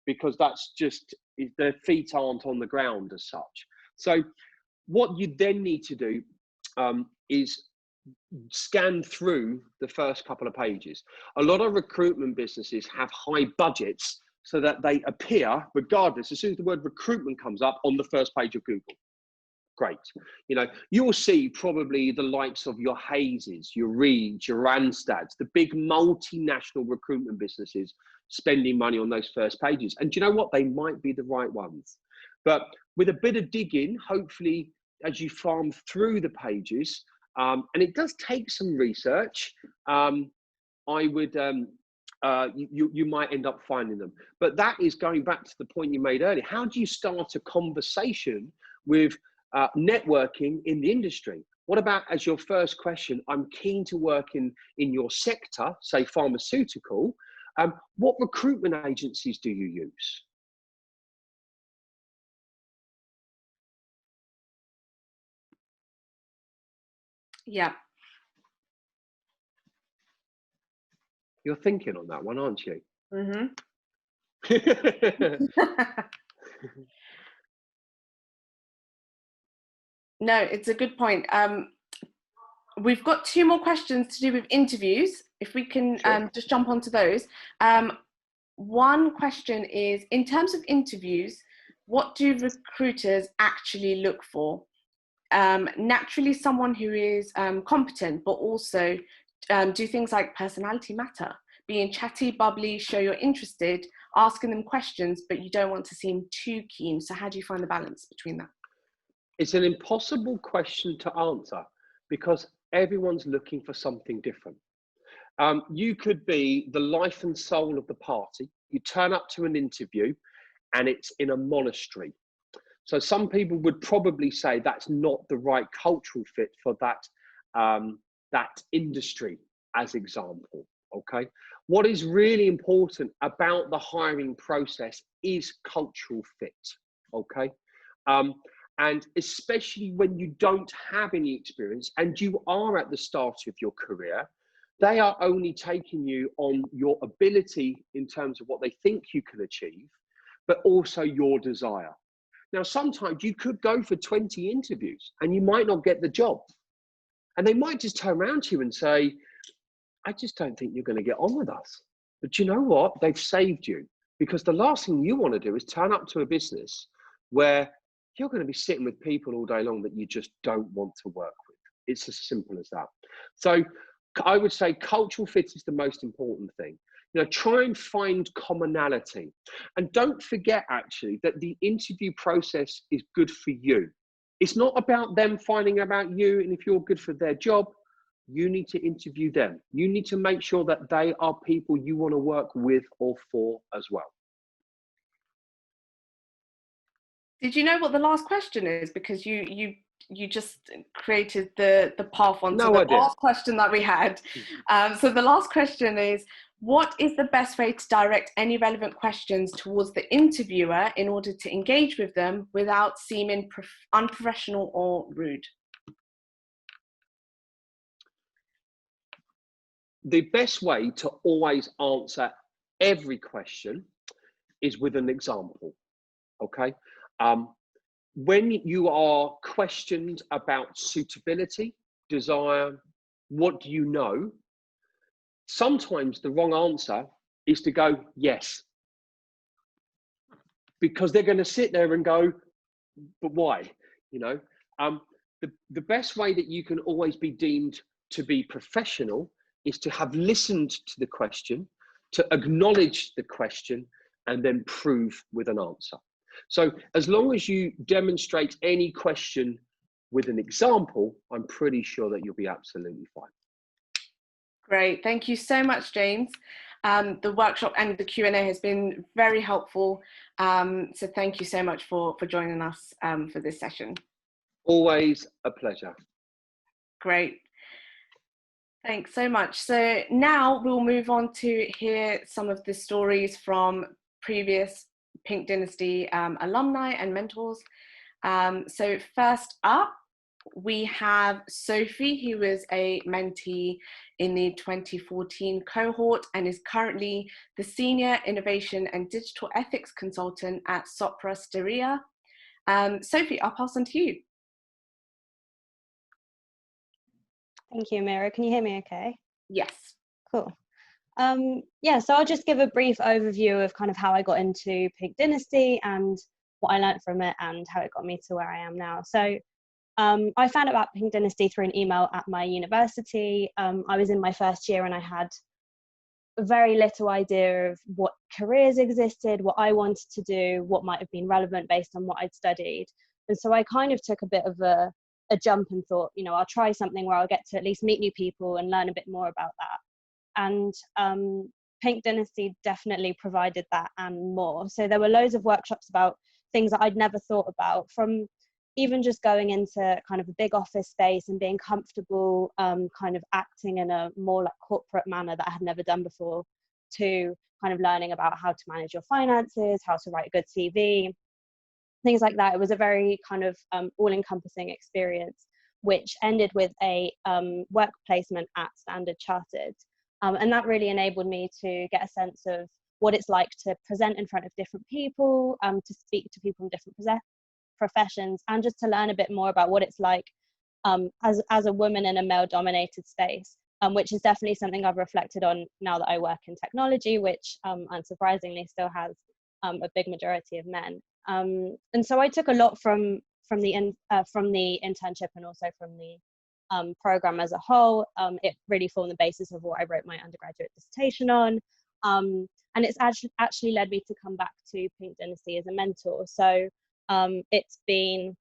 because that's just, their feet aren't on the ground as such. So what you then need to do is scan through the first couple of pages. A lot of recruitment businesses have high budgets so that they appear, regardless, as soon as the word recruitment comes up, on the first page of Google. Great. You know, you'll see probably the likes of your Hayeses, your Reeds, your Randstads, the big multinational recruitment businesses spending money on those first pages. And do you know what? They might be the right ones. But with a bit of digging, hopefully, as you farm through the pages, and it does take some research, I would you might end up finding them. But that is going back to the point you made earlier. How do you start a conversation with networking in the industry? What about as your first question? I'm keen to work in your sector, say pharmaceutical. What recruitment agencies do you use? Yeah. You're thinking on that one, aren't you? Mm-hmm. No, it's a good point. We've got 2 more questions to do with interviews. If we can just jump onto those. One question is, in terms of interviews, what do recruiters actually look for? Naturally, someone who is competent, but also do things like personality matter? Being chatty, bubbly, show you're interested, asking them questions, but you don't want to seem too keen. So how do you find the balance between that? It's an impossible question to answer because everyone's looking for something different. You could be the life and soul of the party. You turn up to an interview and it's in a monastery. So some people would probably say that's not the right cultural fit for that industry, as example. Okay. What is really important about the hiring process is cultural fit. Okay. And especially when you don't have any experience and you are at the start of your career, they are only taking you on your ability in terms of what they think you can achieve, but also your desire. Now, sometimes you could go for 20 interviews and you might not get the job. And they might just turn around to you and say, I just don't think you're going to get on with us. But you know what? They've saved you, because the last thing you want to do is turn up to a business where you're going to be sitting with people all day long that you just don't want to work with. It's as simple as that. So I would say cultural fit is the most important thing. Try and find commonality. And don't forget, actually, that the interview process is good for you. It's not about them finding about you, and if you're good for their job, you need to interview them. You need to make sure that they are people you want to work with or for as well. Did you know what the last question is? Because you just created the path onto the last question that we had. So the last question is, what is the best way to direct any relevant questions towards the interviewer in order to engage with them without seeming unprofessional or rude? The best way to always answer every question is with an example. Okay. When you are questioned about suitability, desire, what do you know? Sometimes the wrong answer is to go, yes. Because they're going to sit there and go, but why? The best way that you can always be deemed to be professional is to have listened to the question, to acknowledge the question, and then prove with an answer. So as long as you demonstrate any question with an example, I'm pretty sure that you'll be absolutely fine. Great. Thank you so much, James. The workshop and the Q&A has been very helpful. So thank you so much for joining us for this session. Always a pleasure. Great. Thanks so much. So now we'll move on to hear some of the stories from previous Pink Dynasty alumni and mentors. So first up, we have Sophie, who was a mentee in the 2014 cohort and is currently the Senior Innovation and Digital Ethics Consultant at Sopra Steria. Sophie, I'll pass on to you. Thank you, Amira. Can you hear me okay? Yes. Cool. Yeah, so I'll just give a brief overview of kind of how I got into Pink Dynasty and what I learned from it and how it got me to where I am now. So I found out about Pink Dynasty through an email at my university. I was in my first year and I had very little idea of what careers existed, what I wanted to do, what might have been relevant based on what I'd studied. And so I kind of took a bit of a jump and thought, I'll try something where I'll get to at least meet new people and learn a bit more about that. And Pink Dynasty definitely provided that and more. So there were loads of workshops about things that I'd never thought about, from even just going into kind of a big office space and being comfortable kind of acting in a more like corporate manner that I had never done before, to kind of learning about how to manage your finances, how to write a good CV, things like that. It was a very kind of all-encompassing experience, which ended with a work placement at Standard Chartered. And that really enabled me to get a sense of what it's like to present in front of different people, to speak to people from different professions, and just to learn a bit more about what it's like as a woman in a male-dominated space, which is definitely something I've reflected on now that I work in technology, which unsurprisingly still has a big majority of men. And so I took a lot from the internship and also from the program as a whole. It really formed the basis of what I wrote my undergraduate dissertation on. And it's actually led me to come back to Pink Dynasty as a mentor. So it's been,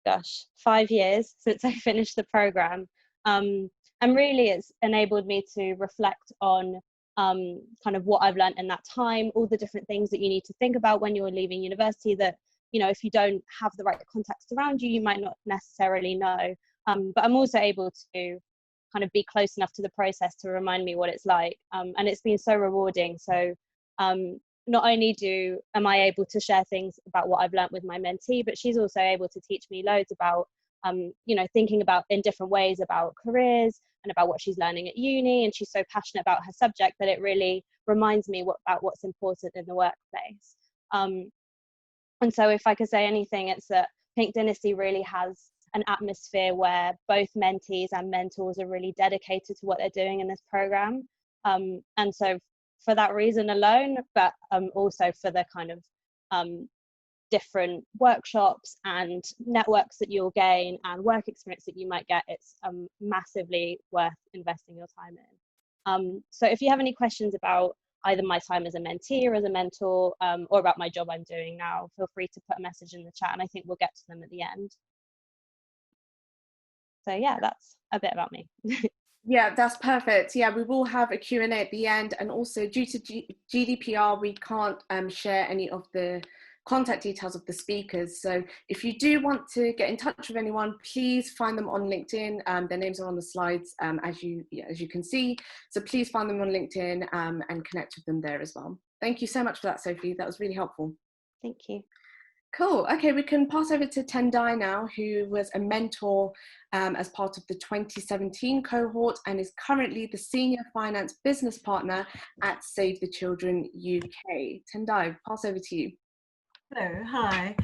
5 years since I finished the program. And really it's enabled me to reflect on kind of what I've learned in that time, all the different things that you need to think about when you're leaving university that, you know, if you don't have the right context around you, you might not necessarily know. But I'm also able to kind of be close enough to the process to remind me what it's like. And it's been so rewarding. So not only am I able to share things about what I've learned with my mentee, but she's also able to teach me loads about, you know, thinking about in different ways about careers and about what she's learning at uni. And she's so passionate about her subject that it really reminds me about what's important in the workplace. And so if I could say anything, it's that Pink Dynasty really has an atmosphere where both mentees and mentors are really dedicated to what they're doing in this program. And so for that reason alone, but also for the kind of different workshops and networks that you'll gain and work experience that you might get, it's massively worth investing your time in. So if you have any questions about either my time as a mentee or as a mentor, or about my job I'm doing now, feel free to put a message in the chat and I think we'll get to them at the end. So yeah, that's a bit about me. Yeah, that's perfect. Yeah, we will have a Q&A at the end, and also due to GDPR, we can't share any of the contact details of the speakers. So if you do want to get in touch with anyone, please find them on LinkedIn. Their names are on the slides, as you can see. So please find them on LinkedIn and connect with them there as well. Thank you so much for that, Sophie. That was really helpful. Thank you. Cool. Okay, we can pass over to Tendai now, who was a mentor as part of the 2017 cohort and is currently the Senior Finance Business Partner at Save the Children UK. Tendai, pass over to you. Hello, hi.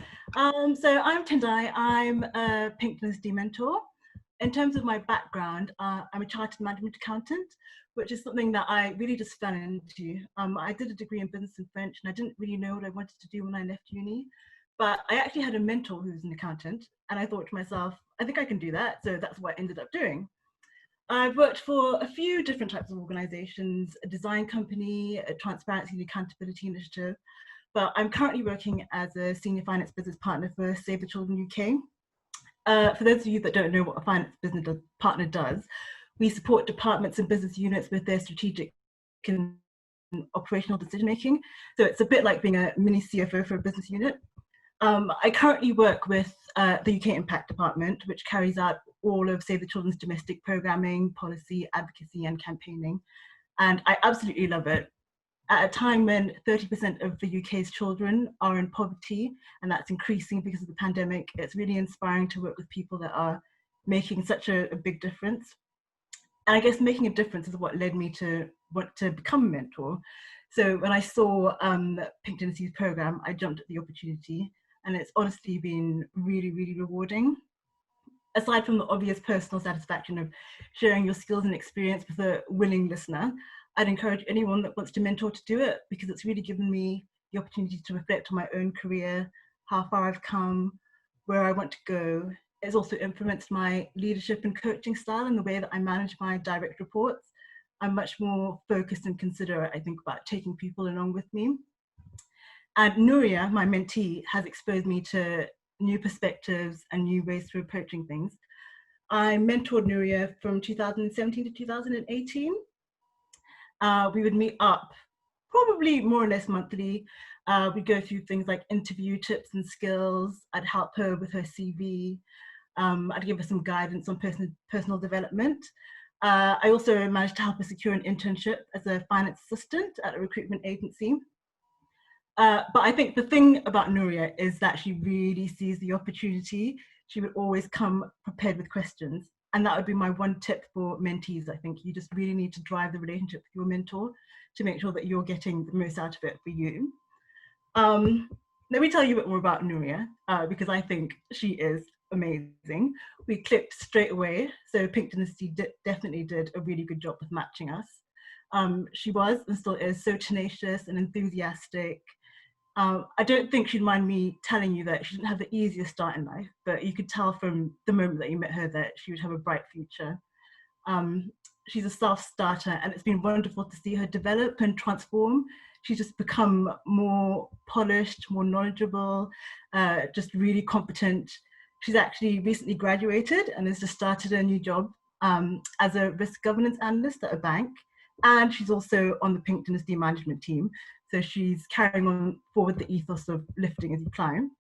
So I'm Tendai. I'm a Pink Dynasty mentor. In terms of my background, I'm a chartered management accountant, which is something that I really just fell into. I did a degree in business and French, and I didn't really know what I wanted to do when I left uni. But I actually had a mentor who was an accountant, and I thought to myself, I think I can do that. So that's what I ended up doing. I've worked for a few different types of organizations, a design company, a transparency and accountability initiative, but I'm currently working as a senior finance business partner for Save the Children UK. For those of you that don't know what a finance business partner does, we support departments and business units with their strategic and operational decision making. So it's a bit like being a mini CFO for a business unit. I currently work with the UK Impact Department, which carries out all of Save the Children's domestic programming, policy, advocacy and campaigning. And I absolutely love it. At a time when 30% of the UK's children are in poverty, and that's increasing because of the pandemic, it's really inspiring to work with people that are making such a big difference. And I guess making a difference is what led me to want to become a mentor. So when I saw Pink Dynasty's program, I jumped at the opportunity. And it's honestly been really, really rewarding. Aside from the obvious personal satisfaction of sharing your skills and experience with a willing listener, I'd encourage anyone that wants to mentor to do it, because it's really given me the opportunity to reflect on my own career, how far I've come, where I want to go. It's also influenced my leadership and coaching style and the way that I manage my direct reports. I'm much more focused and considerate, I think, about taking people along with me. And Nuria, my mentee, has exposed me to new perspectives and new ways to approaching things. I mentored Nuria from 2017 to 2018. We would meet up probably more or less monthly. We'd go through things like interview tips and skills. I'd help her with her CV. I'd give her some guidance on personal development. I also managed to help her secure an internship as a finance assistant at a recruitment agency. But I think the thing about Nuria is that she really sees the opportunity. She would always come prepared with questions. And that would be my one tip for mentees. I think you just really need to drive the relationship with your mentor to make sure that you're getting the most out of it for you. Let me tell you a bit more about Nuria, because I think she is amazing. We clicked straight away. So Pink Dynasty definitely did a really good job with matching us. She was and still is so tenacious and enthusiastic. I don't think she'd mind me telling you that she didn't have the easiest start in life, but you could tell from the moment that you met her that she would have a bright future. She's a self-starter, and it's been wonderful to see her develop and transform. She's just become more polished, more knowledgeable, just really competent. She's actually recently graduated and has just started a new job as a risk governance analyst at a bank. And she's also on the Pink Dynasty management team. So she's carrying on forward the ethos of lifting as you climb.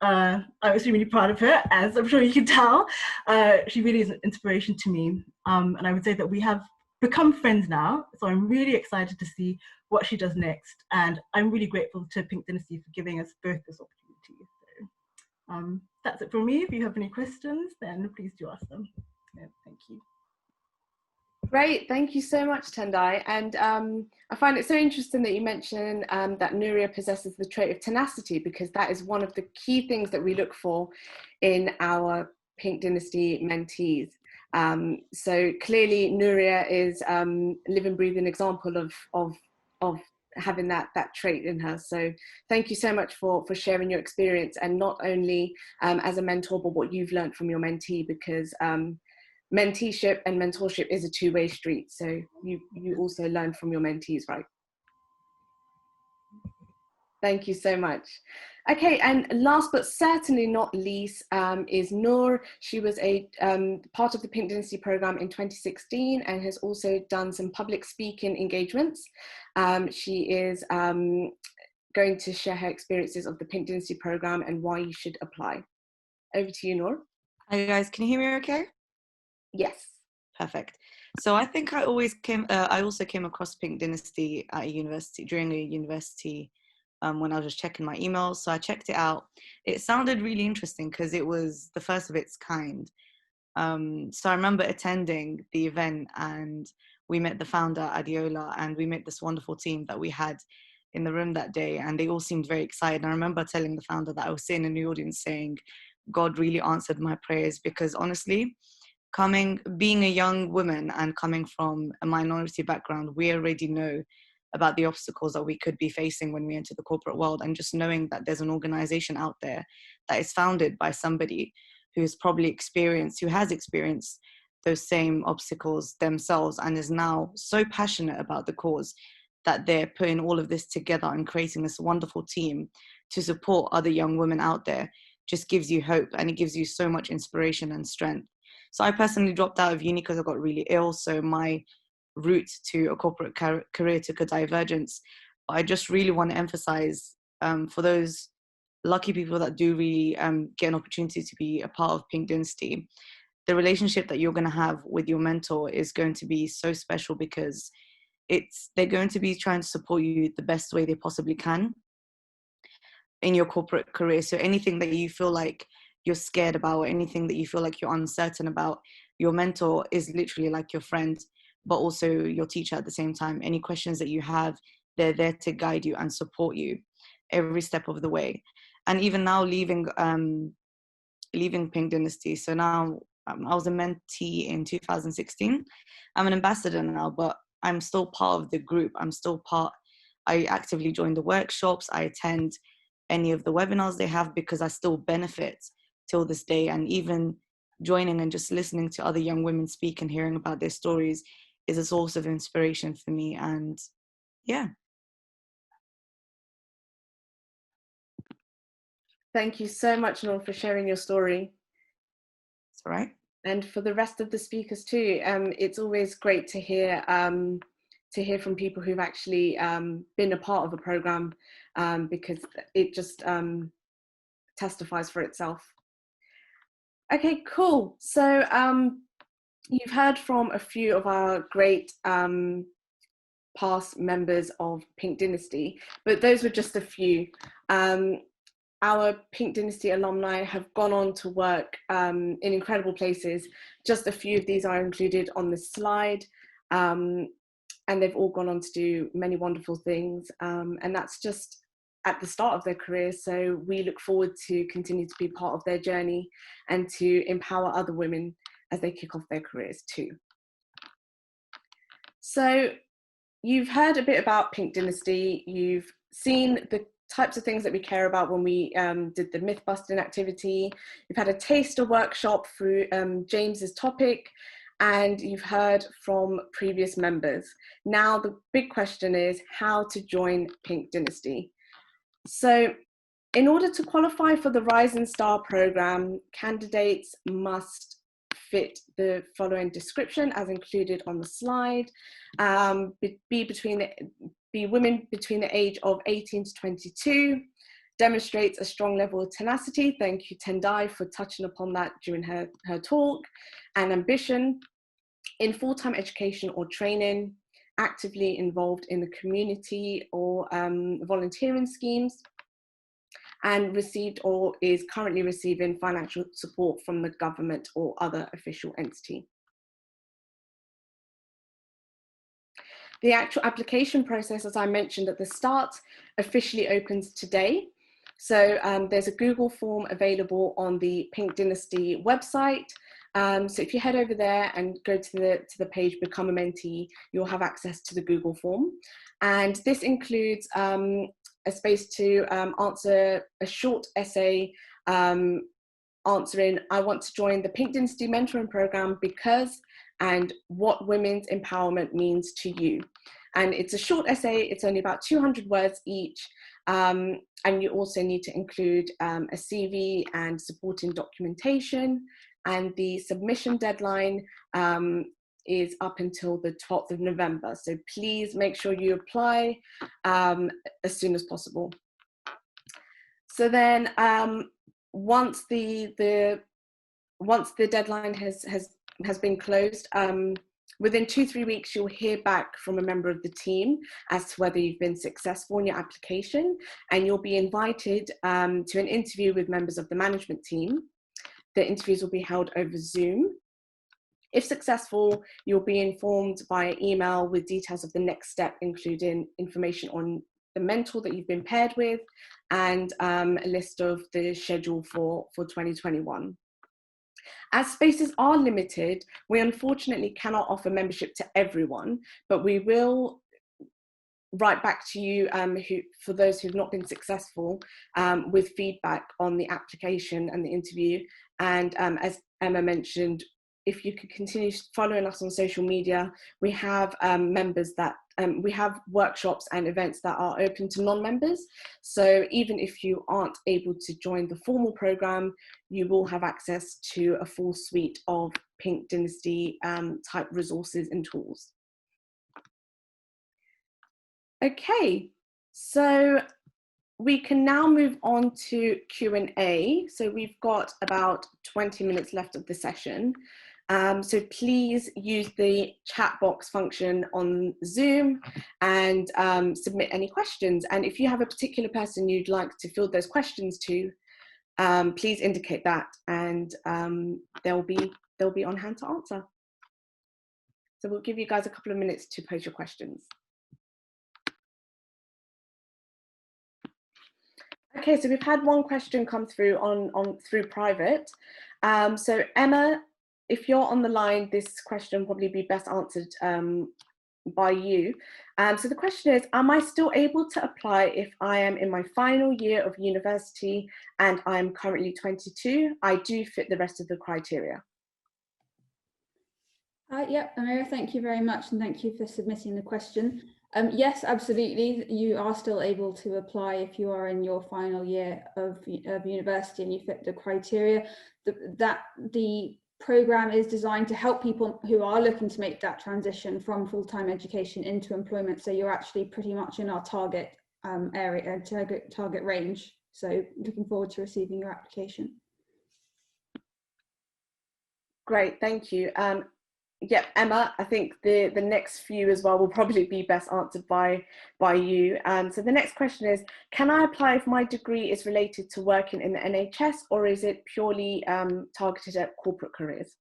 I was really proud of her, as I'm sure you can tell. She really is an inspiration to me. And I would say that we have become friends now. So I'm really excited to see what she does next. And I'm really grateful to Pink Dynasty for giving us both this opportunity. So that's it from me. If you have any questions, then please do ask them. Yeah, thank you. Great, thank you so much, Tendai. And I find it so interesting that you mentioned that Nuria possesses the trait of tenacity, because that is one of the key things that we look for in our Pink Dynasty mentees. So clearly Nuria is a living, breathing example of having that trait in her. So thank you so much for sharing your experience, and not only as a mentor, but what you've learned from your mentee, because menteeship and mentorship is a two-way street. So you also learn from your mentees, right? Thank you so much. Okay, and last but certainly not least is Noor. She was a part of the Pink Dynasty program in 2016 and has also done some public speaking engagements. She is going to share her experiences of the Pink Dynasty program and why you should apply. Over to you, Noor. Hi guys, can you hear me okay? Yes. Perfect. So I think I also came across Pink Dynasty at a university, during a university when I was just checking my emails. So I checked it out. It sounded really interesting because it was the first of its kind. So I remember attending the event, and we met the founder, Adiola, and we met this wonderful team that we had in the room that day, and they all seemed very excited. And I remember telling the founder that I was sitting in the audience saying, God really answered my prayers, because honestly, being a young woman and coming from a minority background, we already know about the obstacles that we could be facing when we enter the corporate world. And just knowing that there's an organization out there that is founded by somebody who has experienced those same obstacles themselves and is now so passionate about the cause that they're putting all of this together and creating this wonderful team to support other young women out there, just gives you hope, and it gives you so much inspiration and strength. So I personally dropped out of uni because I got really ill. So my route to a corporate career took a divergence. But I just really want to emphasize for those lucky people that do really get an opportunity to be a part of Pink Dynasty, the relationship that you're going to have with your mentor is going to be so special, because they're going to be trying to support you the best way they possibly can in your corporate career. So anything that you feel like you're scared about, or anything that you feel like you're uncertain about, your mentor is literally like your friend, but also your teacher at the same time. Any questions that you have, they're there to guide you and support you every step of the way. And even now, leaving Pink Dynasty, so now I was a mentee in 2016. I'm an ambassador now, but I'm still part of the group. I actively join the workshops, I attend any of the webinars they have, because I still benefit till this day. And even joining and just listening to other young women speak and hearing about their stories is a source of inspiration for me. And yeah. Thank you so much, Noor, for sharing your story. It's all right. And for the rest of the speakers too, it's always great to hear to hear from people who've actually been a part of a program, because it just testifies for itself. Okay, cool. So you've heard from a few of our great past members of Pink Dynasty, but those were just a few. Our Pink Dynasty alumni have gone on to work in incredible places. Just a few of these are included on the slide, and they've all gone on to do many wonderful things, and that's just at the start of their careers. So we look forward to continue to be part of their journey and to empower other women as they kick off their careers too. So you've heard a bit about Pink Dynasty. You've seen the types of things that we care about when we did the Mythbustin activity. You've had a taster workshop through James's topic, and you've heard from previous members. Now the big question is how to join Pink Dynasty. So in order to qualify for the Rising Star program, candidates must fit the following description as included on the slide. Be women between the age of 18 to 22, demonstrates a strong level of tenacity. Thank you, Tendai, for touching upon that during her talk. And ambition, in full-time education or training, actively involved in the community or volunteering schemes, and received or is currently receiving financial support from the government or other official entity. The actual application process, as I mentioned at the start, officially opens today. So there's a Google form available on the Pink Dynasty website. So if you head over there and go to the page, Become a Mentee, you'll have access to the Google form. And this includes a space to answer a short essay answering, I want to join the Pink Dynasty mentoring program because, and what women's empowerment means to you. And it's a short essay, it's only about 200 words each. And you also need to include a CV and supporting documentation. And the submission deadline is up until the 12th of November. So please make sure you apply as soon as possible. So then once the deadline has been closed, within 2-3 weeks, you'll hear back from a member of the team as to whether you've been successful in your application, and you'll be invited to an interview with members of the management team. The interviews will be held over Zoom. If successful, you'll be informed via email with details of the next step, including information on the mentor that you've been paired with and a list of the schedule for 2021. As spaces are limited, we unfortunately cannot offer membership to everyone, but we will write back to you for those who've not been successful with feedback on the application and the interview. And as Emma mentioned, if you could continue following us on social media, we have members that we have workshops and events that are open to non-members. So even if you aren't able to join the formal program, you will have access to a full suite of Pink Dynasty type resources and tools. Okay, so we can now move on to Q&A. So we've got about 20 minutes left of the session. So please use the chat box function on Zoom and submit any questions. And if you have a particular person you'd like to field those questions to, please indicate that, and they'll be on hand to answer. So we'll give you guys a couple of minutes to pose your questions. Okay, so we've had one question come through through private. So Emma, if you're on the line, this question will probably be best answered by you. So the question is, am I still able to apply if I am in my final year of university and I'm currently 22? I do fit the rest of the criteria. Yep, Amira, thank you very much, and thank you for submitting the question. Yes, absolutely, you are still able to apply if you are in your final year of university and you fit the criteria. The program is designed to help people who are looking to make that transition from full-time education into employment. So you're actually pretty much in our target area, target range. So looking forward to receiving your application. Great, thank you. Yeah, Emma, I think the next few as well will probably be best answered by you. So the next question is, can I apply if my degree is related to working in the NHS, or is it purely targeted at corporate careers?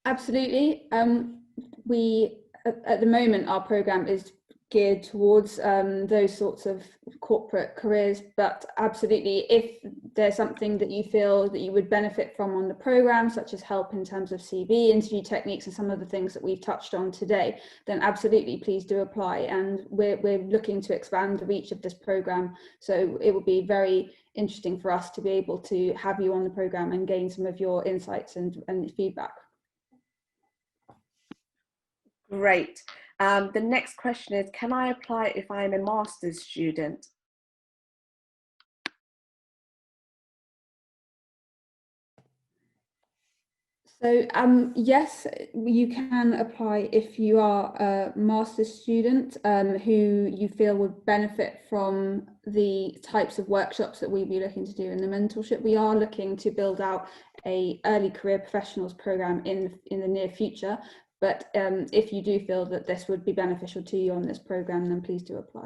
Absolutely. We, at the moment, our programme is geared towards those sorts of corporate careers, but absolutely, if there's something that you feel that you would benefit from on the programme, such as help in terms of CV, interview techniques, and some of the things that we've touched on today, then absolutely please do apply. And we're looking to expand the reach of this programme, so it would be very interesting for us to be able to have you on the programme and gain some of your insights and feedback. Great. The next question is, can I apply if I'm a master's student? So yes, you can apply if you are a master's student who you feel would benefit from the types of workshops that we'd be looking to do in the mentorship. We are looking to build out a early career professionals program in the near future. But if you do feel that this would be beneficial to you on this program, then please do apply.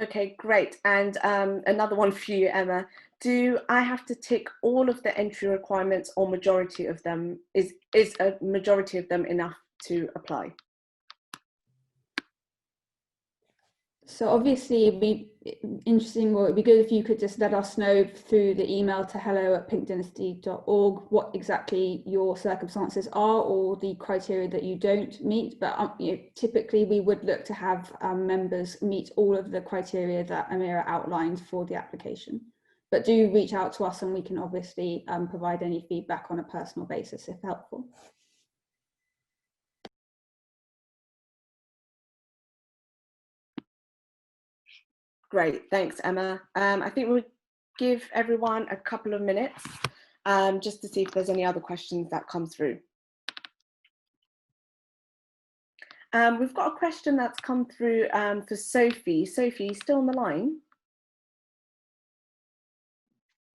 Okay, great. And another one for you, Emma. Do I have to tick all of the entry requirements, or majority of them? Is a majority of them enough to apply? So obviously it'd be interesting, or it'd be good if you could just let us know through the email to hello@pinkdynasty.org what exactly your circumstances are or the criteria that you don't meet. But typically we would look to have members meet all of the criteria that Amira outlined for the application. But do reach out to us and we can obviously provide any feedback on a personal basis if helpful. Great, thanks, Emma. I think we'll give everyone a couple of minutes just to see if there's any other questions that come through. We've got a question that's come through for Sophie. Sophie, still on the line?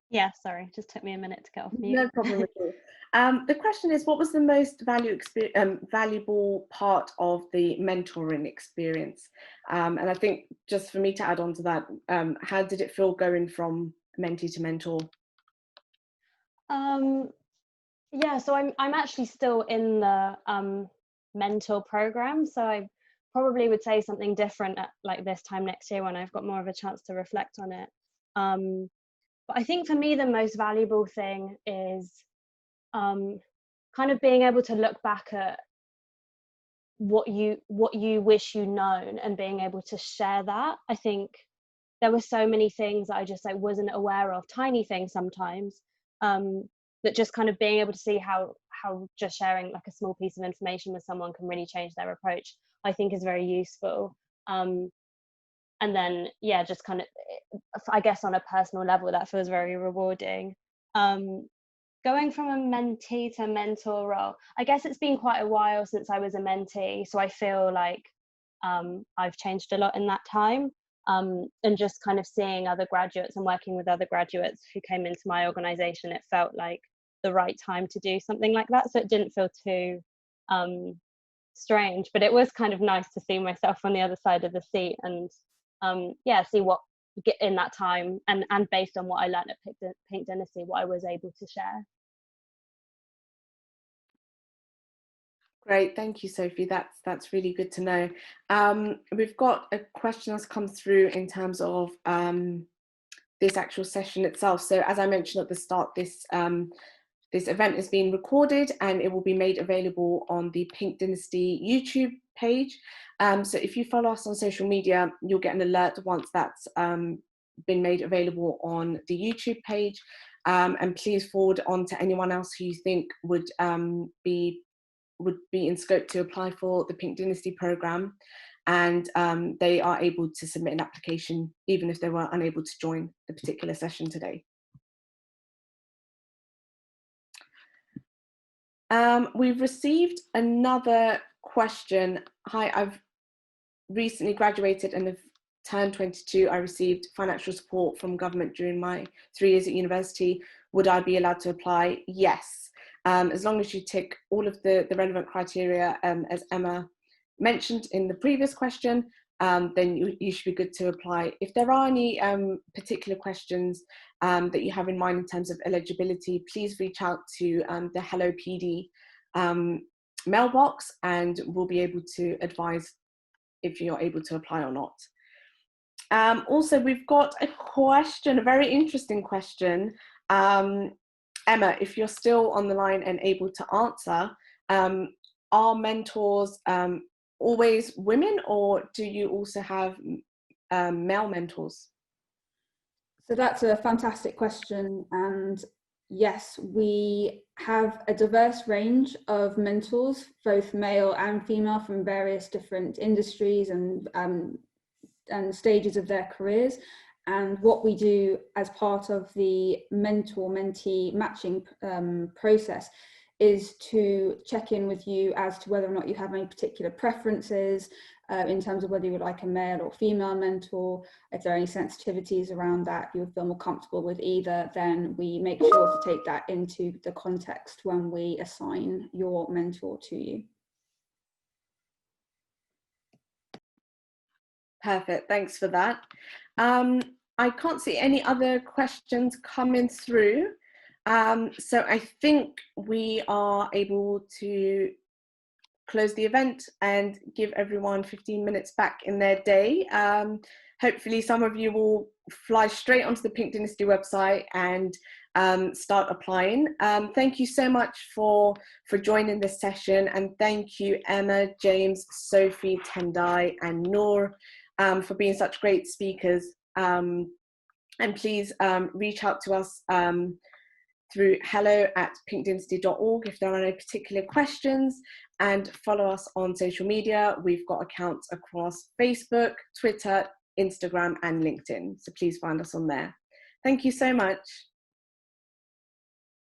Yeah, sorry, just took me a minute to get off mute. No problem at all. The question is, what was the most valuable part of the mentoring experience? And I think just for me to add on to that, how did it feel going from mentee to mentor? Yeah, so I'm actually still in the mentor program, so I probably would say something different at like this time next year when I've got more of a chance to reflect on it. But I think for me the most valuable thing is kind of being able to look back at what you wish you'd known and being able to share that. I think there were so many things I just like wasn't aware of, tiny things sometimes, that just kind of being able to see how just sharing like a small piece of information with someone can really change their approach, I think is very useful. And then, yeah, just kind of, I guess on a personal level, that feels very rewarding. Going from a mentee to mentor role, I guess it's been quite a while since I was a mentee, so I feel like I've changed a lot in that time. And just kind of seeing other graduates and working with other graduates who came into my organisation, it felt like the right time to do something like that. So it didn't feel too strange, but it was kind of nice to see myself on the other side of the seat and yeah, see what in that time and based on what I learned at Pink Dynasty, what I was able to share. Great, thank you, Sophie. That's really good to know. We've got a question that's come through in terms of this actual session itself. So as I mentioned at the start, this event is being recorded and it will be made available on the Pink Dynasty YouTube page. So if you follow us on social media, you'll get an alert once that's been made available on the YouTube page. And please forward on to anyone else who you think would be in scope to apply for the Pink Dynasty programme. and they are able to submit an application even if they were unable to join the particular session today. We've received another question. Hi, I've recently graduated and have turned 22. I received financial support from government during my 3 years at university. Would I be allowed to apply? Yes. As long as you tick all of the relevant criteria, as Emma mentioned in the previous question, then you should be good to apply. If there are any particular questions that you have in mind in terms of eligibility, please reach out to the Hello PD mailbox, and we'll be able to advise if you're able to apply or not. Also, we've got a question, a very interesting question. Emma, if you're still on the line and able to answer, are mentors always women, or do you also have male mentors? So that's a fantastic question, and yes, we have a diverse range of mentors, both male and female, from various different industries and stages of their careers. And what we do as part of the mentor-mentee matching process is to check in with you as to whether or not you have any particular preferences in terms of whether you would like a male or female mentor. If there are any sensitivities around that you would feel more comfortable with either, then we make sure to take that into the context when we assign your mentor to you. Perfect, thanks for that. I can't see any other questions coming through. So I think we are able to close the event and give everyone 15 minutes back in their day. Hopefully some of you will fly straight onto the Pink Dynasty website and start applying. Thank you so much for joining this session, and thank you Emma, James, Sophie, Tendai and Noor for being such great speakers. And please reach out to us through hello@pinkdynasty.org if there are any particular questions, and follow us on social media. We've got accounts across Facebook, Twitter, Instagram and LinkedIn, so please find us on there. Thank you so much.